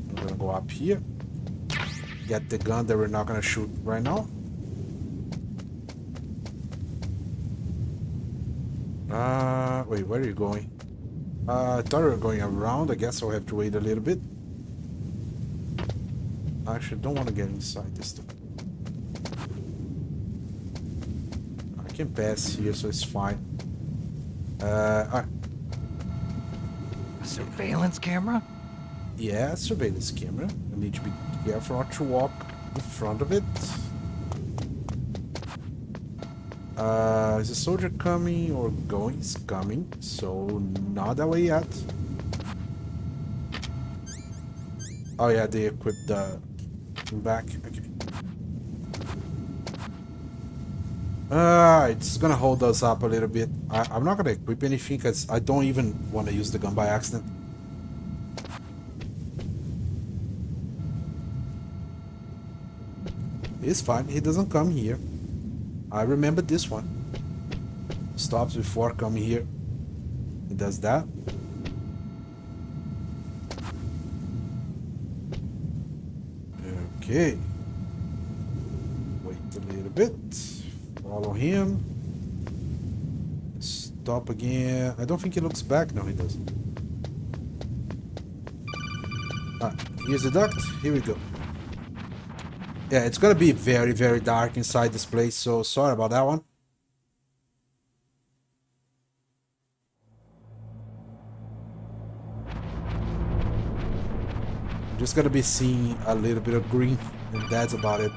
[SPEAKER 1] I'm gonna go up here. Get the gun that we're not gonna shoot right now. Wait, where are you going? I thought we were going around. I guess I'll have to wait a little bit. I actually don't want to get inside this thing. I can pass here, so it's fine. Alright.
[SPEAKER 3] A surveillance camera?
[SPEAKER 1] Yeah, surveillance camera. I need to be careful not to walk in front of it. Is a soldier coming or going? He's coming, so not that way yet. Oh yeah, they equipped the back. Okay. It's gonna hold us up a little bit. I'm not gonna equip anything because I don't even want to use the gun by accident. It's fine. He doesn't come here. I remember this one. Stops before coming here. He does that. Okay. Wait a little bit. Follow him. Stop again. I don't think he looks back. No, he doesn't. Here's the duct. Here we go. Yeah, it's gonna be very, very dark inside this place, so sorry about that one. just gonna be seeing a little bit of green, and that's about it.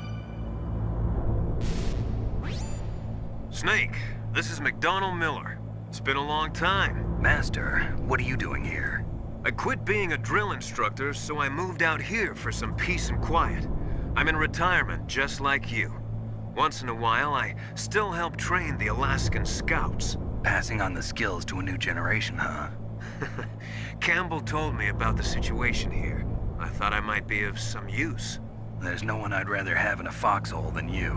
[SPEAKER 6] Snake, this is McDonald Miller. It's been a long time.
[SPEAKER 3] Master, what are you doing here?
[SPEAKER 6] I quit being a drill instructor, so I moved out here for some peace and quiet. I'm in retirement, just like you. Once in a while, I still help train the Alaskan Scouts.
[SPEAKER 3] Passing on the skills to a new generation, huh?
[SPEAKER 6] Campbell told me about the situation here. I thought I might be of some use.
[SPEAKER 3] There's no one I'd rather have in a foxhole than you.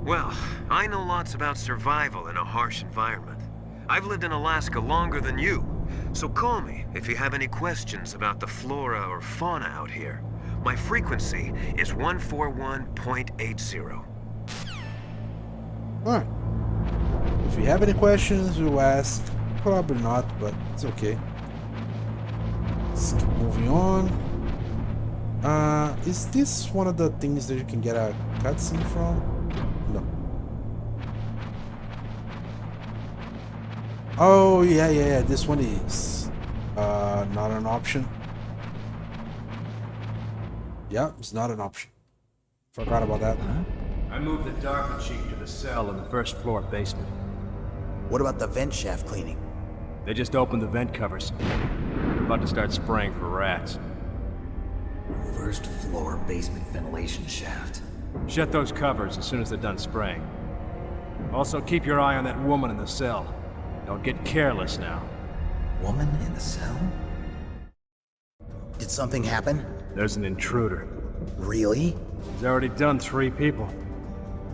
[SPEAKER 6] Well, I know lots about survival in a harsh environment. I've lived in Alaska longer than you, so call me if you have any questions about the flora or fauna out here. My frequency is 141.80.
[SPEAKER 1] Alright. If you have any questions, you ask. Probably not, but it's okay. Let's keep moving on. Is this one of the things that you can get a cutscene from? No. Oh, yeah, this one is not an option. Yeah, it's not an option. Forgot about that.
[SPEAKER 7] I moved the DARPA chief to the cell in the first floor basement.
[SPEAKER 8] What about the vent shaft cleaning?
[SPEAKER 7] They just opened the vent covers. They're about to start spraying for rats.
[SPEAKER 3] First floor basement ventilation shaft.
[SPEAKER 7] Shut those covers as soon as they're done spraying. Also, keep your eye on that woman in the cell. Don't get careless now.
[SPEAKER 3] Woman in the cell?
[SPEAKER 8] Did something happen?
[SPEAKER 7] There's an intruder.
[SPEAKER 8] Really?
[SPEAKER 7] He's already done 3 people.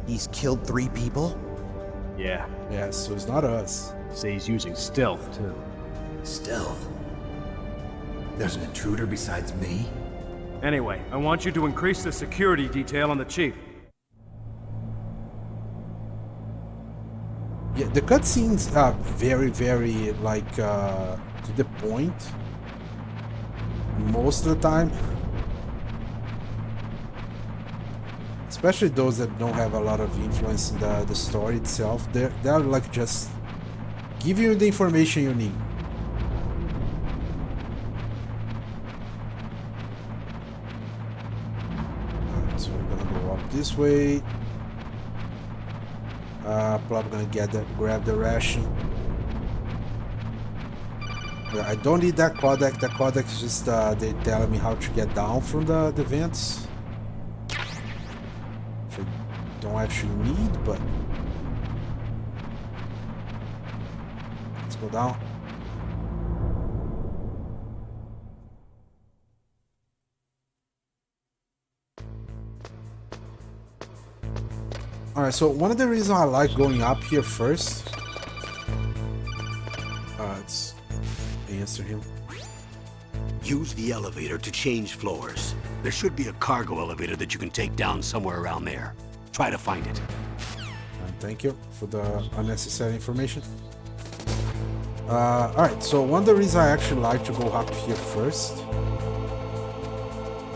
[SPEAKER 8] He's killed 3 people?
[SPEAKER 7] Yeah.
[SPEAKER 1] Yeah, so it's not us.
[SPEAKER 7] Say he's using stealth, too.
[SPEAKER 3] Stealth? There's an intruder besides me?
[SPEAKER 7] Anyway, I want you to increase the security detail on the chief.
[SPEAKER 1] Yeah, the cutscenes are very, like, to the point. Most of the time. Especially those that don't have a lot of influence in the story itself. They're like just give you the information you need. So we're gonna go up this way. Probably gonna grab the ration. Yeah, I don't need that codec. The codec is just they telling me how to get down from the vents. Which I don't actually need, but let's go down. Alright, so one of the reasons I like going up here first, let's answer him.
[SPEAKER 2] Use the elevator to change floors. There should be a cargo elevator that you can take down somewhere around there. Try to find it.
[SPEAKER 1] And thank you for the unnecessary information. Alright, so one of the reasons I actually like to go up here first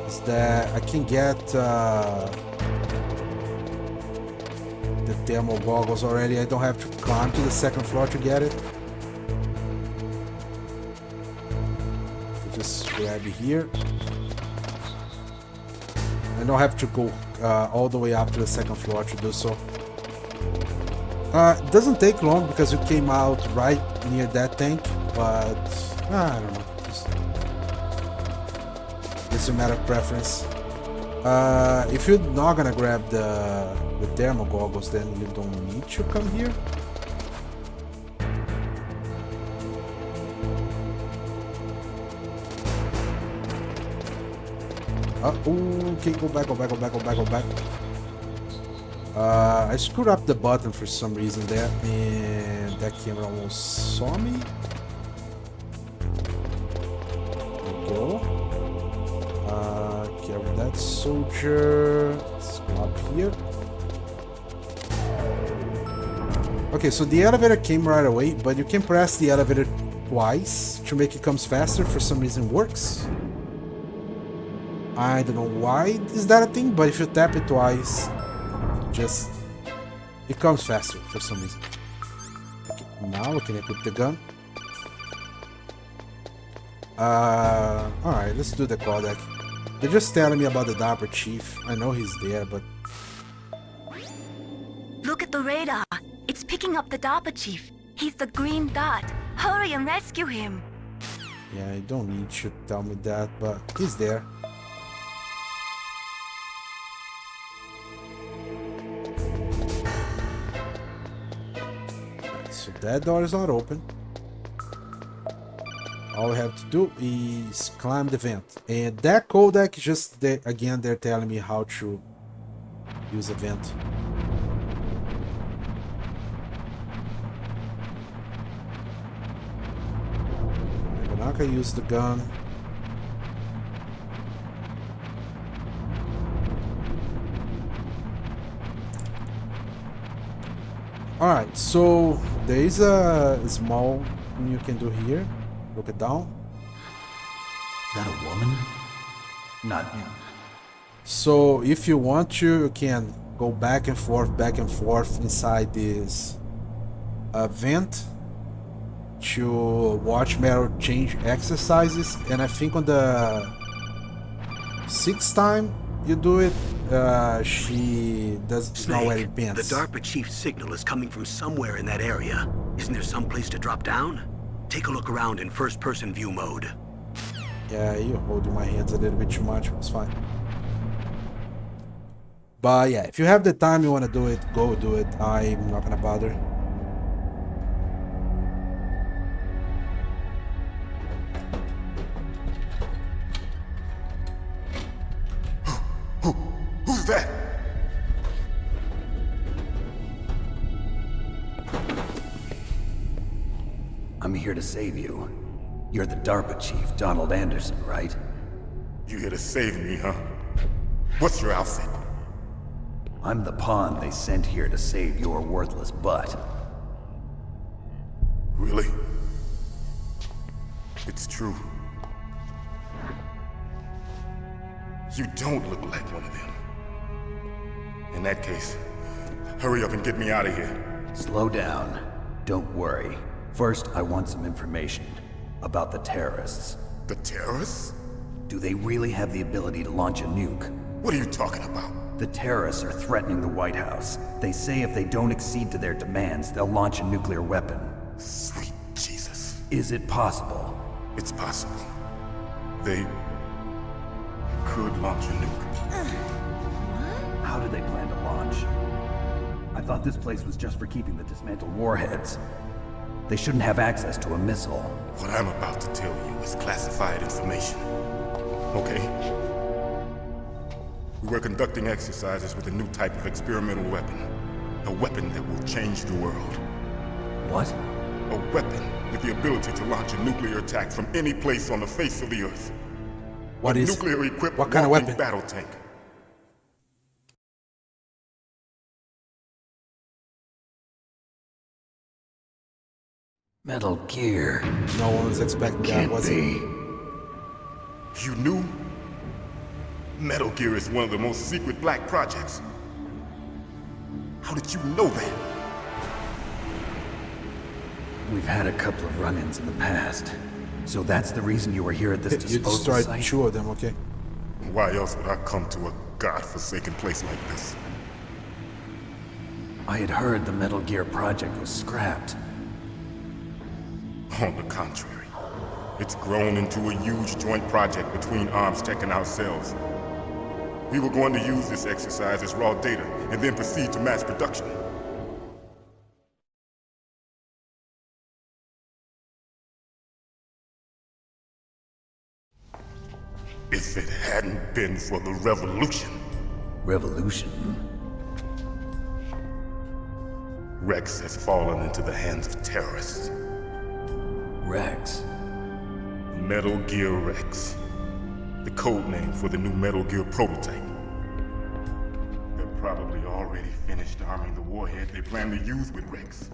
[SPEAKER 1] is that I can get the thermal goggles already. I don't have to climb to the second floor to get it. Just grab it here. I don't have to go all the way up to the second floor to do so. It doesnn't take long because you came out right near that tank, but I don't know. It's a matter of preference. If you're not gonna grab the thermal goggles, then you don't need to come here. Okay, go back. I screwed up the button for some reason there, and that camera almost saw me. There we go. Carry that soldier. Let's go up here. Okay, so the elevator came right away, but you can press the elevator twice to make it come faster. For some reason, works. I don't know why is that a thing, but if you tap it twice, it comes faster for some reason. Okay, now we can equip the gun. Alright, let's do the codec. They're just telling me about the DARPA chief. I know he's there, but
[SPEAKER 5] Look at the radar. It's picking up the DARPA chief. He's the green dot. Hurry and rescue him.
[SPEAKER 1] yeah, I don't need you to tell me that, but he's there. So that door is not open. All we have to do is climb the vent. And that codec is just, again, they're telling me how to use a vent. I'm not gonna use the gun. Alright, so there is a small thing you can do here. Look it down.
[SPEAKER 8] Is that a woman?
[SPEAKER 3] Not him.
[SPEAKER 1] So if you want to, you can go back and forth inside this vent to watch Meryl change exercises. And I think on the 6th time you do it, she does not wear
[SPEAKER 2] Snake,
[SPEAKER 1] pants.
[SPEAKER 2] the DARPA chief's signal is coming from somewhere in that area. Isn't there some place to drop down? Take a look around in first-person view mode.
[SPEAKER 1] Yeah, you're holding my hands a little bit too much. It's fine. But yeah, if you have the time you want to do it, go do it. I'm not gonna bother.
[SPEAKER 9] Who's that?
[SPEAKER 3] I'm here to save you. You're the DARPA chief, Donald Anderson, right?
[SPEAKER 9] You here to save me, huh? What's your outfit?
[SPEAKER 3] I'm the pawn they sent here to save your worthless butt.
[SPEAKER 9] Really? It's true. You don't look like one of them. In that case, hurry up and get me out of here.
[SPEAKER 3] Slow down. Don't worry. First, I want some information about the terrorists.
[SPEAKER 9] The terrorists?
[SPEAKER 3] Do they really have the ability to launch a nuke?
[SPEAKER 9] What are you talking about?
[SPEAKER 3] The terrorists are threatening the White House. They say if they don't accede to their demands, they'll launch a nuclear weapon.
[SPEAKER 9] Sweet Jesus.
[SPEAKER 3] Is it possible?
[SPEAKER 9] It's possible. They could launch a nuke.
[SPEAKER 3] How do they plan to launch? I thought this place was just for keeping the dismantled warheads. They shouldn't have access to a missile.
[SPEAKER 9] What I'm about to tell you is classified information. Okay? We were conducting exercises with a new type of experimental weapon. A weapon that will change the world.
[SPEAKER 3] What?
[SPEAKER 9] A weapon with the ability to launch a nuclear attack from any place on the face of the Earth.
[SPEAKER 1] What
[SPEAKER 9] a
[SPEAKER 1] is?
[SPEAKER 9] nuclear-equipped
[SPEAKER 1] What kind of
[SPEAKER 9] walking
[SPEAKER 1] weapon?
[SPEAKER 9] battle tank.
[SPEAKER 3] Metal Gear.
[SPEAKER 1] No one was expecting that, was it?
[SPEAKER 9] You knew? Metal Gear is one of the most secret black projects. How did you know that?
[SPEAKER 3] We've had a couple of run-ins in the past. So that's the reason you were here at this
[SPEAKER 1] You
[SPEAKER 3] disposal
[SPEAKER 1] destroyed
[SPEAKER 3] site?
[SPEAKER 1] 2 of them, okay?
[SPEAKER 9] Why else would I come to a godforsaken place like this?
[SPEAKER 3] I had heard the Metal Gear project was scrapped.
[SPEAKER 9] On the contrary, it's grown into a huge joint project between ArmsTech and ourselves. We were going to use this exercise as raw data and then proceed to mass production. If it hadn't been for the revolution,
[SPEAKER 3] Revolution?
[SPEAKER 9] Rex has fallen into the hands of terrorists.
[SPEAKER 3] Rex?
[SPEAKER 9] Metal Gear Rex. The code name for the new Metal Gear prototype. They're probably already finished arming the warhead they plan to use with Rex.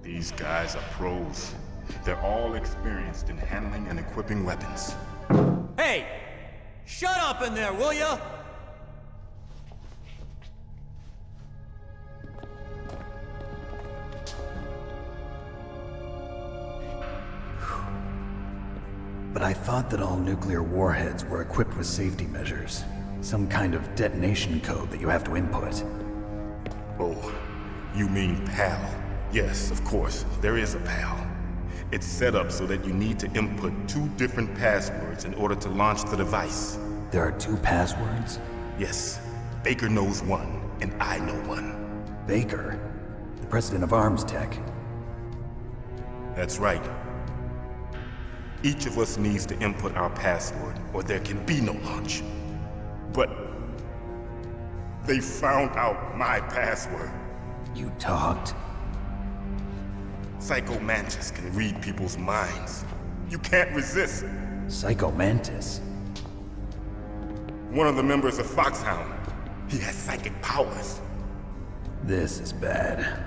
[SPEAKER 9] These guys are pros. They're all experienced in handling and equipping weapons.
[SPEAKER 10] Hey! Shut up in there, will ya?
[SPEAKER 3] But but I thought that all nuclear warheads were equipped with safety measures. Some kind of detonation code that you have to input.
[SPEAKER 9] Oh, you mean PAL? Yes, of course, there is a PAL. It's set up so that you need to input 2 different passwords in order to launch the device.
[SPEAKER 3] There are 2 passwords?
[SPEAKER 9] Yes, Baker knows one, and I know one.
[SPEAKER 3] Baker? The president of Arms Tech.
[SPEAKER 9] That's right. Each of us needs to input our password, or there can be no launch. But they found out my password.
[SPEAKER 3] You talked?
[SPEAKER 9] Psycho Mantis can read people's minds. You can't resist.
[SPEAKER 3] Psycho Mantis?
[SPEAKER 9] One of the members of Foxhound. He has psychic powers.
[SPEAKER 3] This is bad.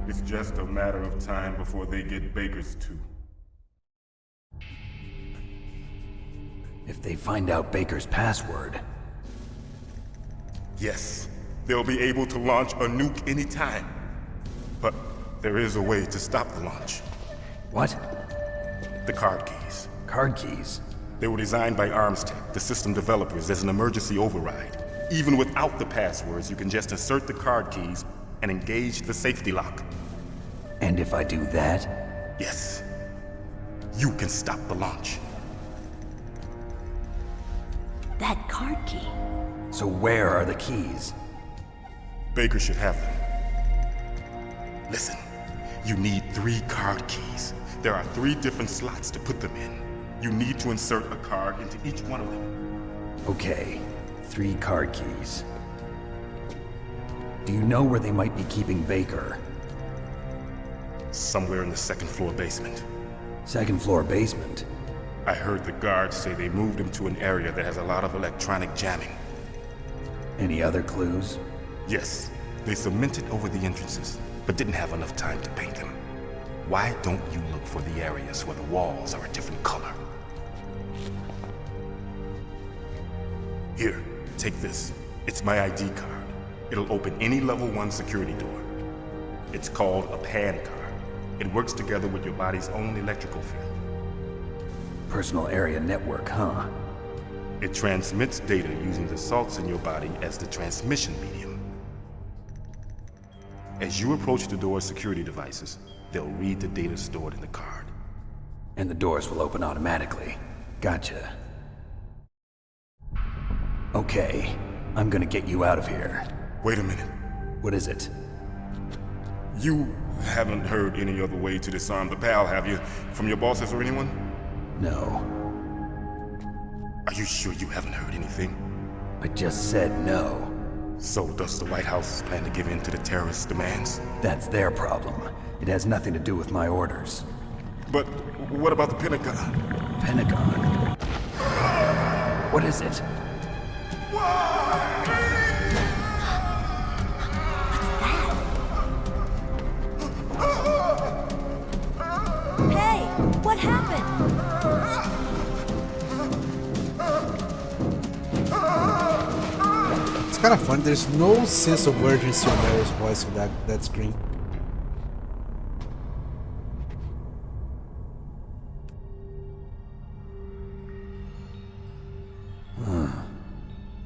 [SPEAKER 9] It's just a matter of time before they get Baker's too.
[SPEAKER 3] If they find out Baker's password...
[SPEAKER 9] Yes, they'll be able to launch a nuke anytime. But there is a way to stop the launch.
[SPEAKER 3] What?
[SPEAKER 9] The card keys.
[SPEAKER 3] Card keys?
[SPEAKER 9] They were designed by ArmsTech, the system developers, as an emergency override. Even without the passwords, you can just insert the card keys and engage the safety lock.
[SPEAKER 3] And if I do that?
[SPEAKER 9] Yes. You can stop the launch.
[SPEAKER 4] That card key.
[SPEAKER 3] So where are the keys?
[SPEAKER 9] Baker should have them. Listen, you need 3 card keys. There are 3 different slots to put them in. You need to insert a card into each one of them.
[SPEAKER 3] Okay, 3 card keys. Do you know where they might be keeping Baker?
[SPEAKER 9] Somewhere in the 2nd floor basement.
[SPEAKER 3] 2nd floor basement?
[SPEAKER 9] I heard the guards say they moved him to an area that has a lot of electronic jamming.
[SPEAKER 3] Any other clues?
[SPEAKER 9] Yes, they cemented over the entrances, but didn't have enough time to paint them. Why don't you look for the areas where the walls are a different color? Here, take this. It's my ID card. It'll open any level 1 security door. It's called a PAN card. It works together with your body's own electrical field.
[SPEAKER 3] Personal area network, huh?
[SPEAKER 9] It transmits data using the salts in your body as the transmission medium. As you approach the door's security devices, they'll read the data stored in the card.
[SPEAKER 3] And the doors will open automatically. Gotcha. Okay, I'm gonna get you out of here.
[SPEAKER 9] Wait a minute.
[SPEAKER 3] What is it?
[SPEAKER 9] You haven't heard any other way to disarm the PAL, have you? From your bosses or anyone?
[SPEAKER 3] No.
[SPEAKER 9] Are you sure you haven't heard anything?
[SPEAKER 3] I just said no.
[SPEAKER 9] So does the White House plan to give in to the terrorists' demands?
[SPEAKER 3] That's their problem. It has nothing to do with my orders.
[SPEAKER 9] But what about the Pentagon?
[SPEAKER 3] Pentagon? What is it?
[SPEAKER 11] Hey, what happened?
[SPEAKER 1] It's kind of fun. There's no sense of urgency on Meryl's voice on that screen.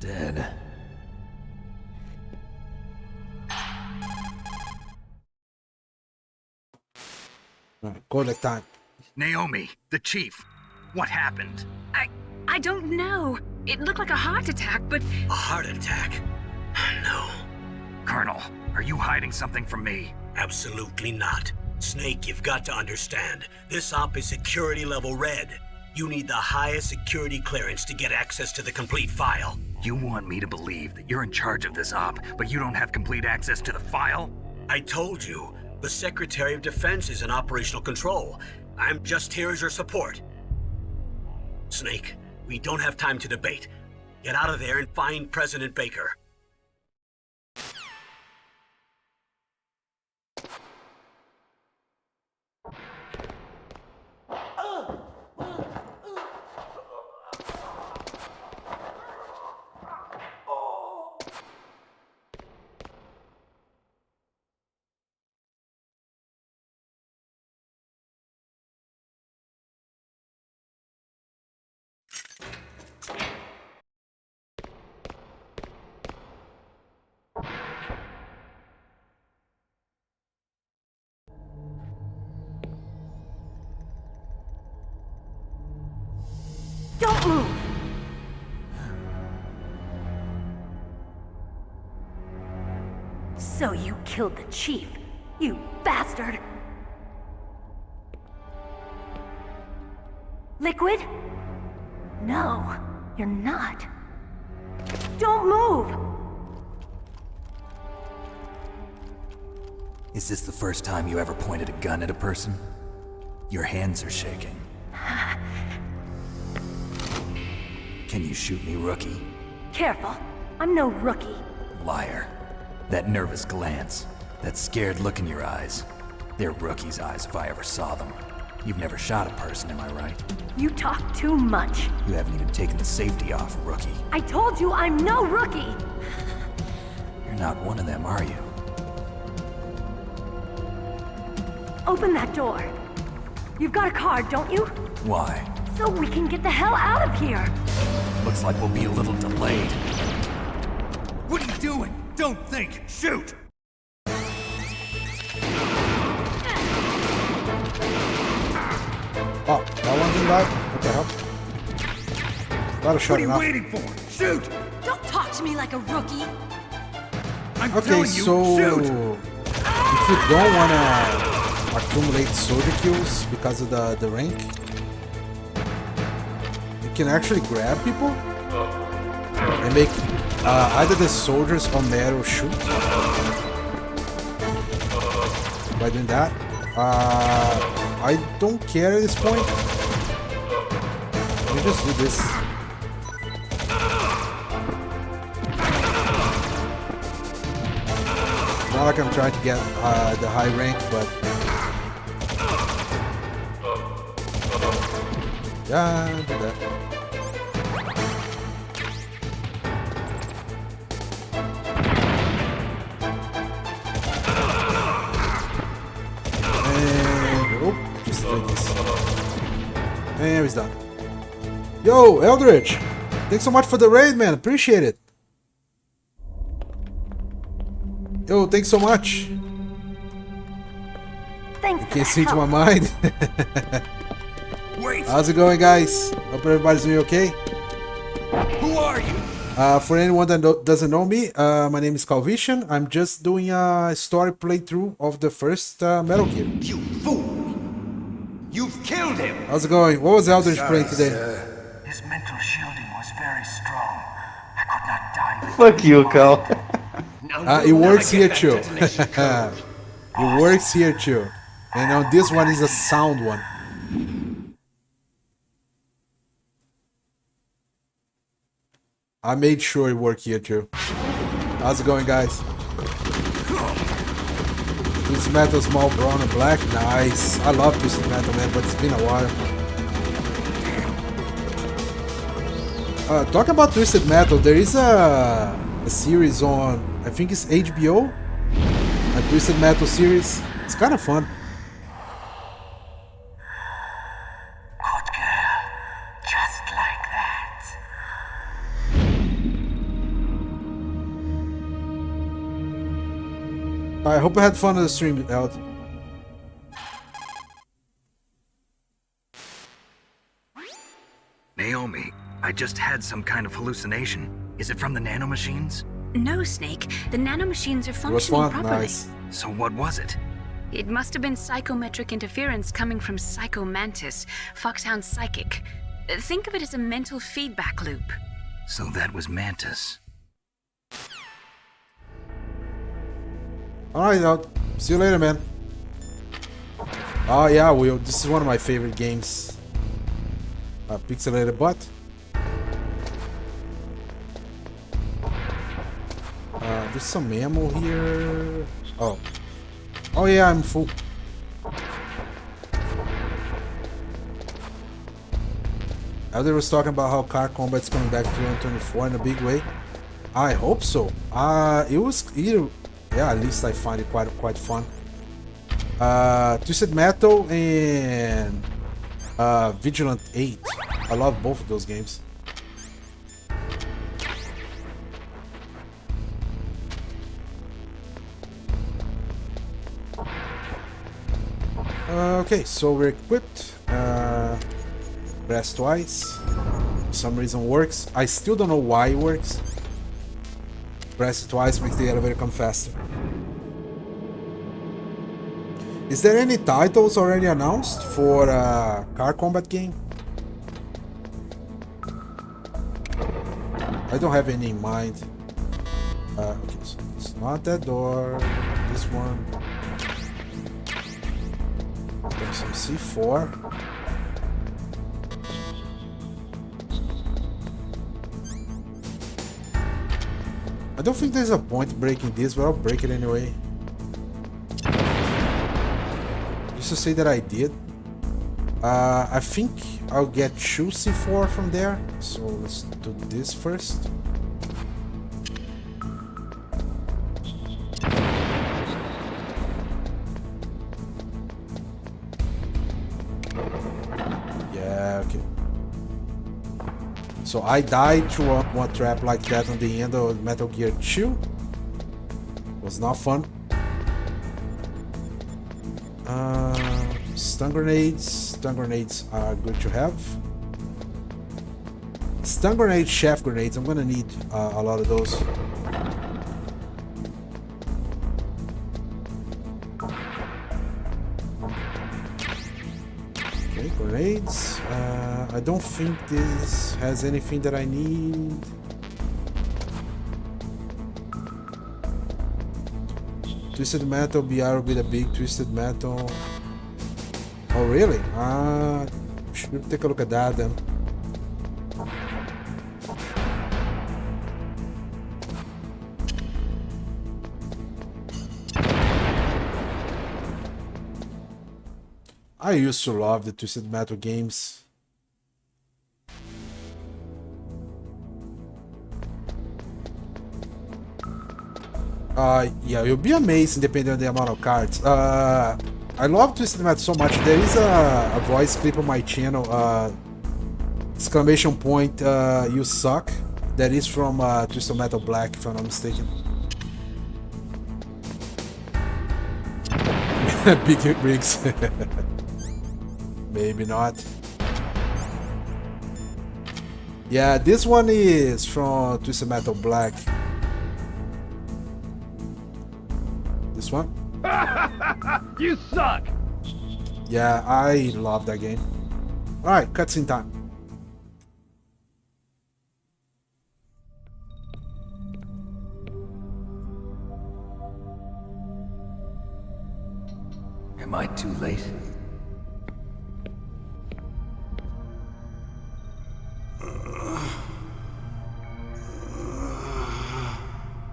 [SPEAKER 3] Dead.
[SPEAKER 1] Alright, go that time.
[SPEAKER 3] Naomi, the chief. What happened?
[SPEAKER 4] I don't know. It looked like a heart attack, but...
[SPEAKER 2] A heart attack? No,
[SPEAKER 3] Colonel, are you hiding something from me?
[SPEAKER 2] absolutely not. Snake, you've got to understand. This op is security level red. You need the highest security clearance to get access to the complete file.
[SPEAKER 3] You want me to believe that you're in charge of this op, but you don't have complete access to the file?
[SPEAKER 2] I told you, the Secretary of Defense is in operational control. I'm just here as your support. Snake, we don't have time to debate. Get out of there and find President Baker.
[SPEAKER 11] So you killed the chief, you bastard! Liquid? No, you're not. Don't move!
[SPEAKER 3] Is this the first time you ever pointed a gun at a person? Your hands are shaking. Can you shoot me, rookie?
[SPEAKER 11] Careful, I'm no rookie.
[SPEAKER 3] Liar. That nervous glance, that scared look in your eyes. They're rookie's eyes if I ever saw them. You've never shot a person, am I right?
[SPEAKER 11] You talk too much.
[SPEAKER 3] You haven't even taken the safety off, rookie.
[SPEAKER 11] I told you I'm no rookie!
[SPEAKER 3] You're not one of them, are you?
[SPEAKER 11] Open that door. You've got a card, don't you?
[SPEAKER 3] Why?
[SPEAKER 11] So we can get the hell out of here!
[SPEAKER 3] Looks like we'll be a little delayed.
[SPEAKER 10] What are you doing? Don't think! Shoot!
[SPEAKER 1] Oh, that one didn't die? What the hell? Gotta shut
[SPEAKER 10] What are
[SPEAKER 1] him
[SPEAKER 10] you
[SPEAKER 1] up.
[SPEAKER 10] waiting for? Shoot!
[SPEAKER 11] Don't talk to me like a rookie!
[SPEAKER 10] I'm
[SPEAKER 1] Okay,
[SPEAKER 10] telling you,
[SPEAKER 1] so
[SPEAKER 10] shoot!
[SPEAKER 1] if you don't wanna accumulate soldier kills because of the rank, you can actually grab people and make either the soldiers or Metal shoot. By doing that, I don't care at this point. Let me just do this. Not like I'm trying to get the high rank, but yeah, do that. And oh, just do this. And he's done. Yo, Eldritch! Thanks so much for the raid, man. Appreciate it. Yo, thanks so much.
[SPEAKER 11] Thanks.
[SPEAKER 1] Can't see to my mind.
[SPEAKER 10] Wait!
[SPEAKER 1] How's it going, guys? Hope everybody's doing okay.
[SPEAKER 10] Who are you?
[SPEAKER 1] For anyone that doesn't know me, my name is Calvision. I'm just doing a story playthrough of the first Metal Gear.
[SPEAKER 10] You fool! You've killed him!
[SPEAKER 1] How's it going? What was Eldritch playing today?
[SPEAKER 12] His mental shielding was very strong. I could not die.
[SPEAKER 13] Fuck you, Cal.
[SPEAKER 1] It works here too. It works here too. And on this one is a sound one. I made sure it worked here too. How's it going, guys? Twisted Metal, small brown and black. Nice. I love Twisted Metal, man, but it's been a while. Talk about Twisted Metal. There is a series on, I think it's HBO, a Twisted Metal series. It's kind of fun.
[SPEAKER 12] Good girl. Just like that.
[SPEAKER 1] I hope you had fun on the stream, Eld.
[SPEAKER 3] Naomi, I just had some kind of hallucination. Is it from the nanomachines?
[SPEAKER 4] No, Snake. The nanomachines are
[SPEAKER 1] It was
[SPEAKER 4] functioning
[SPEAKER 1] fun.
[SPEAKER 4] properly.
[SPEAKER 1] Nice.
[SPEAKER 3] So what was it?
[SPEAKER 4] It must have been psychometric interference coming from Psycho Mantis, Foxhound's psychic. Think of it as a mental feedback loop.
[SPEAKER 3] So that was Mantis.
[SPEAKER 1] Alright, Eld. See you later, man. Oh yeah, Will. This is one of my favorite games. Pixelated Butt. There's some ammo here. Oh. Oh yeah, I'm full. Elder was talking about how car combat's coming back to 2024 in a big way. I hope so. It was either, yeah, at least I find it quite fun. Twisted Metal and Vigilant 8. I love both of those games. Okay, so we're equipped. Press twice. For some reason works. I still don't know why it works. Press it twice makes the elevator come faster. Is there any titles already announced for a car combat game? I don't have any in mind. Okay, so it's not that door. This one. There's some C4. I don't think there's a point breaking this, but I'll break it anyway. Just to say that I did. I think I'll get 2 C4 from there. So let's do this first. Yeah, okay. So I died to one trap like that on the end of Metal Gear 2. Was not fun. Stun grenades. Stun grenades are good to have. Stun grenades, shaft grenades. I'm gonna need a lot of those. Okay, grenades. I don't think this has anything that I need. Twisted Metal, BR will be the big Twisted Metal. Oh really? Should take a look at that then. I used to love the Twisted Metal games. Yeah, you'll be amazed depending on the amount of cards. I love Twisted Metal so much. There is a voice clip on my channel, exclamation point, you suck. That is from Twisted Metal Black, if I'm not mistaken. Big Briggs. Maybe not. Yeah, this one is from Twisted Metal Black. This one?
[SPEAKER 7] You suck!
[SPEAKER 1] Yeah, I love that game. Alright, cutscene time.
[SPEAKER 3] Am I too late?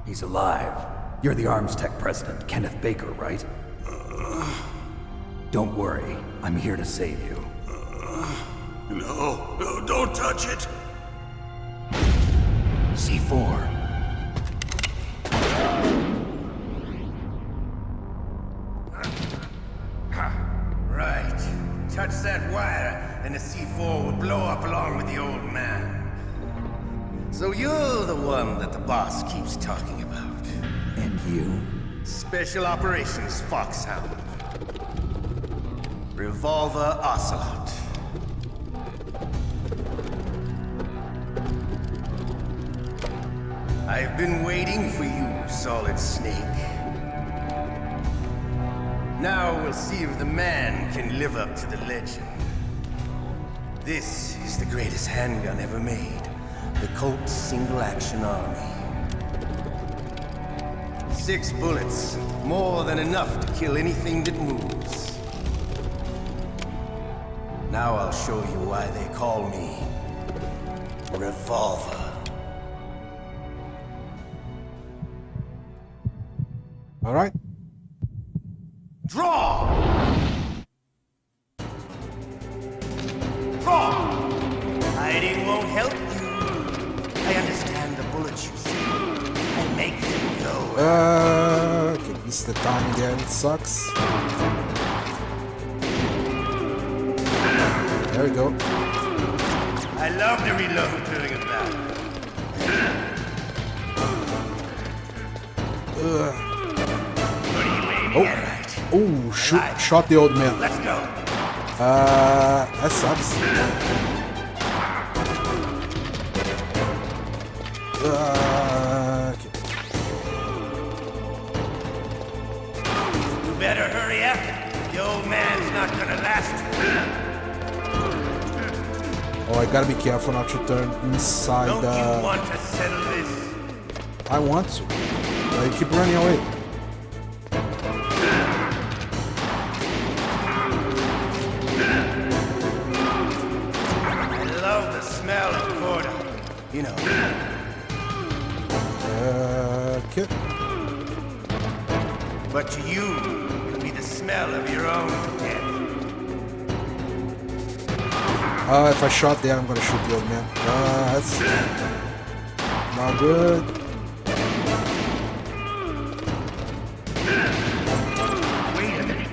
[SPEAKER 3] He's alive. You're the Arms Tech president, Kenneth Baker, right? Don't worry, I'm here to save you.
[SPEAKER 2] No, don't touch it!
[SPEAKER 3] C4.
[SPEAKER 12] Right. Touch that wire, and the C4 will blow up along with the old man. So you're the one that the boss keeps talking about.
[SPEAKER 3] And you?
[SPEAKER 12] Special Operations Foxhound. Revolver Ocelot. I've been waiting for you, Solid Snake. Now we'll see if the man can live up to the legend. This is the greatest handgun ever made. The Colt Single Action Army. 6 bullets, more than enough to kill anything that moves. Now I'll show you why they call me Revolver.
[SPEAKER 1] All right.
[SPEAKER 12] Draw! Draw! Hiding won't help you. I understand the bullets you see. I make them go.
[SPEAKER 1] Okay, missed the timing there. It sucks. There we go.
[SPEAKER 12] I love to reload during a battle.
[SPEAKER 1] Oh, shot the old man.
[SPEAKER 12] Let's go.
[SPEAKER 1] That sucks. Okay.
[SPEAKER 12] You better hurry up. fast!
[SPEAKER 1] Oh, I gotta be careful not to turn inside
[SPEAKER 12] Don't
[SPEAKER 1] the...
[SPEAKER 12] you want to settle this?
[SPEAKER 1] I want to. I keep running away.
[SPEAKER 12] I love the smell of porter. You know.
[SPEAKER 1] Okay.
[SPEAKER 12] But to you, it'll be the smell of your own death.
[SPEAKER 1] If I shot there, I'm gonna shoot the old man. That's not good.
[SPEAKER 12] Wait a minute.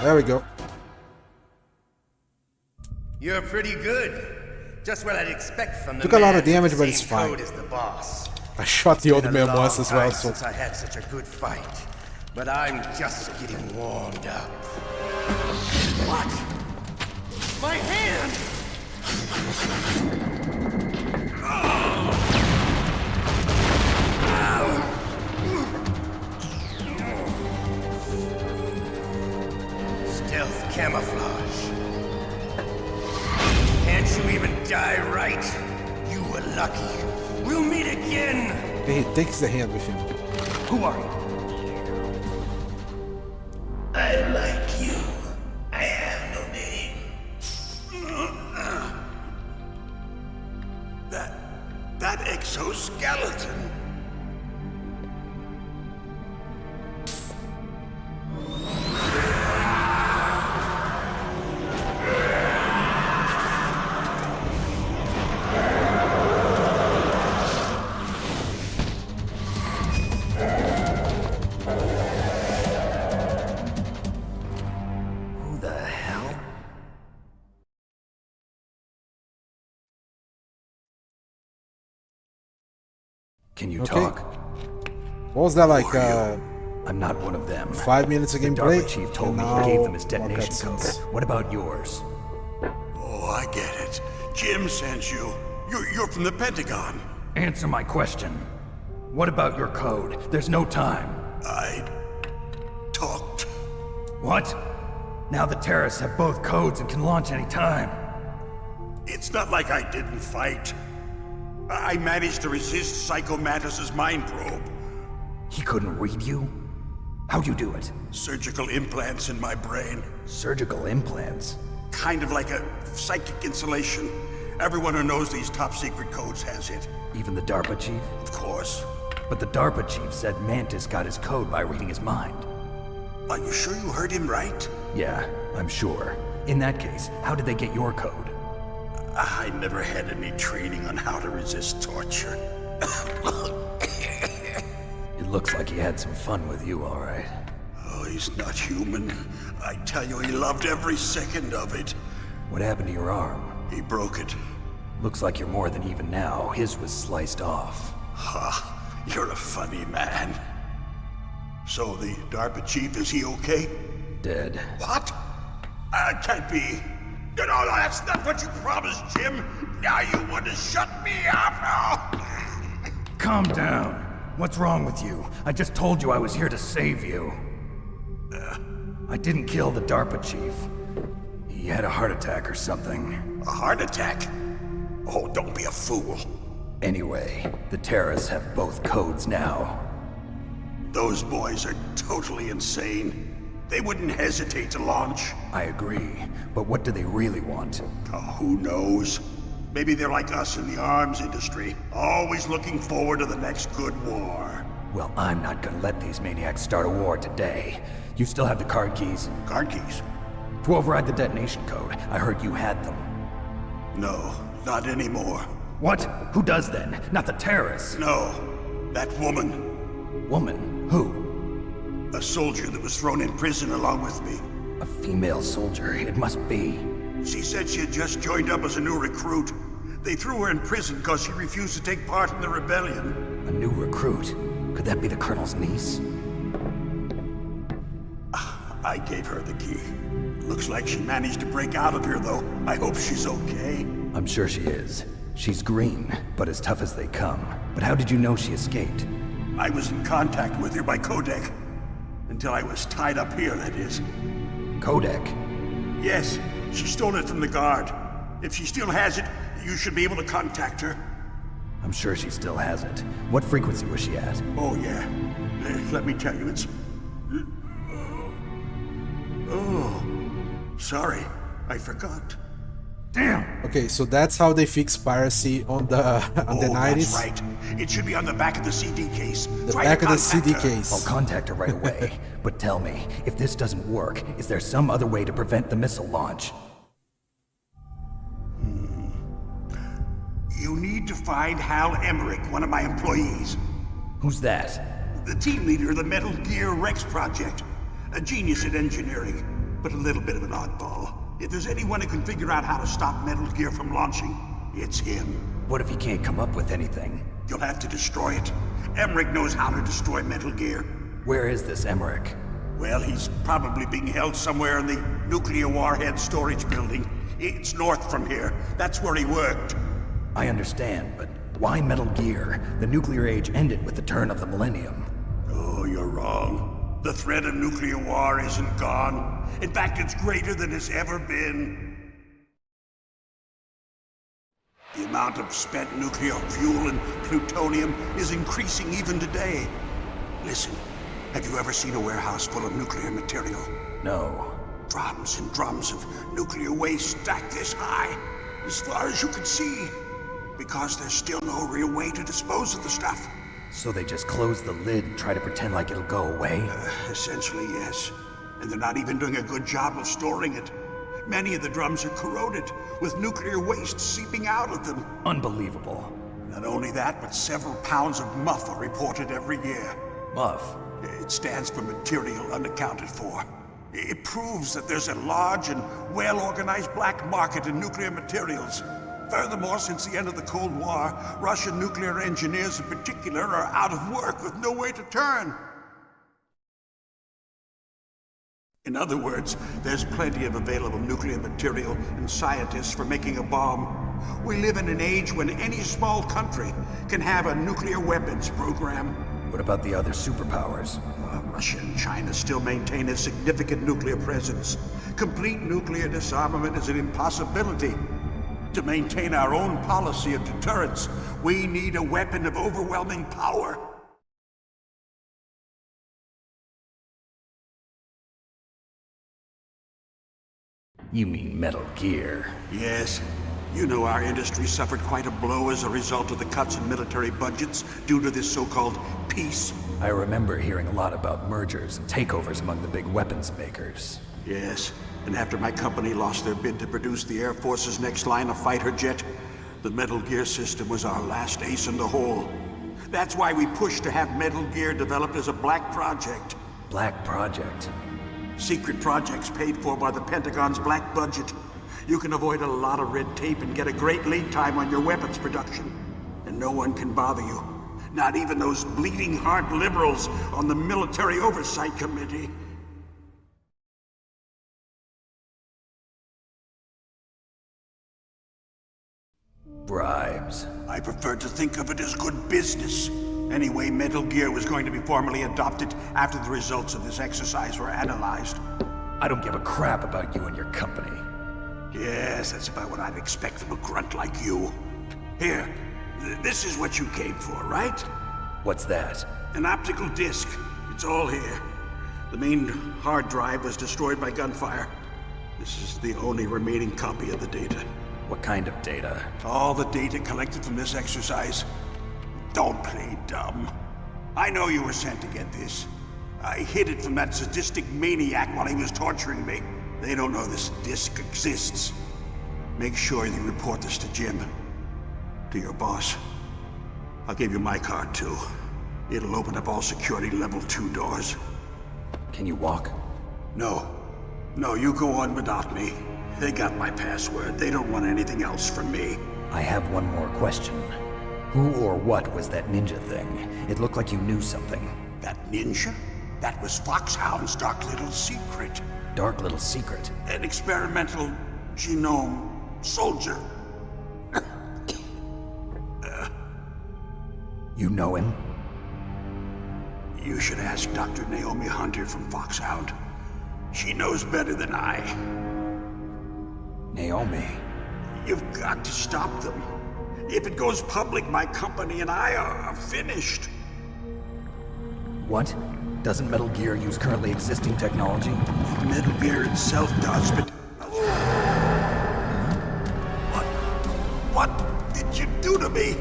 [SPEAKER 1] There we go.
[SPEAKER 12] You're pretty good. Just what I'd expect from the
[SPEAKER 1] Took a lot of
[SPEAKER 12] man
[SPEAKER 1] damage,
[SPEAKER 12] with
[SPEAKER 1] but
[SPEAKER 12] the
[SPEAKER 1] it's
[SPEAKER 12] same
[SPEAKER 1] fine.
[SPEAKER 12] code as the boss.
[SPEAKER 1] I shot the old
[SPEAKER 12] Been a
[SPEAKER 1] man
[SPEAKER 12] long
[SPEAKER 1] once as well,
[SPEAKER 12] time
[SPEAKER 1] so...
[SPEAKER 12] since I had such a good fight. But I'm just getting warmed up. What? My hand! Stealth camouflage. Can't you even die right? You were lucky. We'll meet again!
[SPEAKER 1] He takes the hand with him.
[SPEAKER 12] Who are you? I like you. I have no name.
[SPEAKER 2] That exoskeleton.
[SPEAKER 3] Who the hell? Can you
[SPEAKER 1] Okay.
[SPEAKER 3] talk?
[SPEAKER 1] What was that like,
[SPEAKER 3] I'm not one of them.
[SPEAKER 1] 5 minutes of
[SPEAKER 3] The
[SPEAKER 1] gameplay?
[SPEAKER 3] DARPA chief told me
[SPEAKER 1] And
[SPEAKER 3] he gave
[SPEAKER 1] now
[SPEAKER 3] them his
[SPEAKER 1] more
[SPEAKER 3] detonation code.
[SPEAKER 1] cutscenes.
[SPEAKER 3] What about yours?
[SPEAKER 2] Oh, I get it. Jim sent you. You're from the Pentagon.
[SPEAKER 3] Answer my question. What about your code? There's no time.
[SPEAKER 2] I talked.
[SPEAKER 3] What? Now the terrorists have both codes and can launch any time.
[SPEAKER 2] It's not like I didn't fight. I managed to resist Psycho Mantis's mind probe.
[SPEAKER 3] He couldn't read you? How'd you do it?
[SPEAKER 2] Surgical implants in my brain.
[SPEAKER 3] Surgical implants?
[SPEAKER 2] Kind of like a psychic insulation. Everyone who knows these top secret codes has it.
[SPEAKER 3] Even the DARPA chief?
[SPEAKER 2] Of course.
[SPEAKER 3] But the DARPA chief said Mantis got his code by reading his mind.
[SPEAKER 2] Are you sure you heard him right?
[SPEAKER 3] Yeah, I'm sure. In that case, how did they get your code?
[SPEAKER 2] I never had any training on how to resist torture.
[SPEAKER 3] It looks like he had some fun with you, all right.
[SPEAKER 2] Oh, he's not human. I tell you, he loved every second of it.
[SPEAKER 3] What happened to your arm?
[SPEAKER 2] He broke it.
[SPEAKER 3] Looks like you're more than even now. His was sliced off.
[SPEAKER 2] Ha, you're a funny man. So the DARPA chief, is he okay?
[SPEAKER 3] Dead.
[SPEAKER 2] What? Can't be. No, that's not what you promised, Jim. Now you want to shut me up?
[SPEAKER 3] Calm down. What's wrong with you? I just told you I was here to save you. I didn't kill the DARPA chief. He had a heart attack or something.
[SPEAKER 2] A heart attack? Oh, don't be a fool.
[SPEAKER 3] Anyway, the terrorists have both codes now.
[SPEAKER 2] Those boys are totally insane. They wouldn't hesitate to launch.
[SPEAKER 3] I agree, but what do they really want?
[SPEAKER 2] Oh, who knows? Maybe they're like us in the arms industry, always looking forward to the next good war.
[SPEAKER 3] Well, I'm not gonna let these maniacs start a war today. You still have the card keys?
[SPEAKER 2] Card keys?
[SPEAKER 3] To override the detonation code. I heard you had them.
[SPEAKER 2] No, not anymore.
[SPEAKER 3] What? Who does then? Not the terrorists.
[SPEAKER 2] No, that woman.
[SPEAKER 3] Woman? Who?
[SPEAKER 2] A soldier that was thrown in prison along with me.
[SPEAKER 3] A female soldier. It must be.
[SPEAKER 2] She said she had just joined up as a new recruit. They threw her in prison because she refused to take part in the rebellion.
[SPEAKER 3] A new recruit? Could that be the Colonel's niece?
[SPEAKER 2] I gave her the key. Looks like she managed to break out of here, though. I hope she's okay.
[SPEAKER 3] I'm sure she is. She's green, but as tough as they come. But how did you know she escaped?
[SPEAKER 2] I was in contact with her by codec. Until I was tied up here, that is.
[SPEAKER 3] Codec?
[SPEAKER 2] Yes, she stole it from the guard. If she still has it, you should be able to contact her.
[SPEAKER 3] I'm sure she still has it. What frequency was she at?
[SPEAKER 2] Oh, yeah. Let me tell you, it's... Oh, sorry. I forgot. Damn!
[SPEAKER 1] Okay, so that's how they fix piracy on the 90s.
[SPEAKER 2] That's right. It should be on the back of the CD case.
[SPEAKER 1] The back of the CD case.
[SPEAKER 3] I'll contact her right away. But tell me, if this doesn't work, is there some other way to prevent the missile launch?
[SPEAKER 2] You need to find Hal Emmerich, one of my employees.
[SPEAKER 3] Who's that?
[SPEAKER 2] The team leader of the Metal Gear Rex project. A genius at engineering, but a little bit of an oddball. If there's anyone who can figure out how to stop Metal Gear from launching, it's him.
[SPEAKER 3] What if he can't come up with anything?
[SPEAKER 2] You'll have to destroy it. Emmerich knows how to destroy Metal Gear.
[SPEAKER 3] Where is this Emmerich?
[SPEAKER 2] Well, he's probably being held somewhere in the nuclear warhead storage building. It's north from here. That's where he worked.
[SPEAKER 3] I understand, but why Metal Gear? The nuclear age ended with the turn of the millennium.
[SPEAKER 2] Oh, you're wrong. The threat of nuclear war isn't gone. In fact, it's greater than it's ever been. The amount of spent nuclear fuel and plutonium is increasing even today. Listen, have you ever seen a warehouse full of nuclear material?
[SPEAKER 3] No.
[SPEAKER 2] Drums and drums of nuclear waste stacked this high, as far as you can see. Because there's still no real way to dispose of the stuff.
[SPEAKER 3] So they just close the lid and try to pretend like it'll go away?
[SPEAKER 2] Essentially, yes. And they're not even doing a good job of storing it. Many of the drums are corroded, with nuclear waste seeping out of them.
[SPEAKER 3] Unbelievable.
[SPEAKER 2] Not only that, but several pounds of MUF are reported every year.
[SPEAKER 3] MUF?
[SPEAKER 2] It stands for material unaccounted for. It proves that there's a large and well-organized black market in nuclear materials. Furthermore, since the end of the Cold War, Russian nuclear engineers in particular are out of work with no way to turn. In other words, there's plenty of available nuclear material and scientists for making a bomb. We live in an age when any small country can have a nuclear weapons program.
[SPEAKER 3] What about the other superpowers?
[SPEAKER 2] Russia and China still maintain a significant nuclear presence. Complete nuclear disarmament is an impossibility. To maintain our own policy of deterrence, we need a weapon of overwhelming power.
[SPEAKER 3] You mean Metal Gear?
[SPEAKER 2] Yes. You know our industry suffered quite a blow as a result of the cuts in military budgets due to this so-called peace.
[SPEAKER 3] I remember hearing a lot about mergers and takeovers among the big weapons makers.
[SPEAKER 2] Yes, and after my company lost their bid to produce the Air Force's next line of fighter jet, the Metal Gear system was our last ace in the hole. That's why we pushed to have Metal Gear developed as a black project.
[SPEAKER 3] Black project?
[SPEAKER 2] Secret projects paid for by the Pentagon's black budget. You can avoid a lot of red tape and get a great lead time on your weapons production. And no one can bother you. Not even those bleeding heart liberals on the Military Oversight Committee.
[SPEAKER 3] Bribes.
[SPEAKER 2] I prefer to think of it as good business. Anyway, Metal Gear was going to be formally adopted after the results of this exercise were analyzed.
[SPEAKER 3] I don't give a crap about you and your company.
[SPEAKER 2] Yes, that's about what I'd expect from a grunt like you. Here, this is what you came for, right?
[SPEAKER 3] What's that?
[SPEAKER 2] An optical disc. It's all here. The main hard drive was destroyed by gunfire. This is the only remaining copy of the data.
[SPEAKER 3] What kind of data?
[SPEAKER 2] All the data collected from this exercise. Don't play dumb. I know you were sent to get this. I hid it from that sadistic maniac while he was torturing me. They don't know this disc exists. Make sure you report this to Jim. To your boss. I'll give you my card too. It'll open up all security level 2 doors.
[SPEAKER 3] Can you walk?
[SPEAKER 2] No. No, you go on without me. They got my password. They don't want anything else from me.
[SPEAKER 3] I have one more question. Who or what was that ninja thing? It looked like you knew something.
[SPEAKER 2] That ninja? That was Foxhound's dark little secret.
[SPEAKER 3] Dark little secret?
[SPEAKER 2] An experimental genome soldier.
[SPEAKER 3] You know him?
[SPEAKER 2] You should ask Dr. Naomi Hunter from Foxhound. She knows better than I.
[SPEAKER 3] Naomi?
[SPEAKER 2] You've got to stop them. If it goes public, my company and I are finished.
[SPEAKER 3] What? Doesn't Metal Gear use currently existing technology?
[SPEAKER 2] Metal Gear itself does, but... What did you do to me?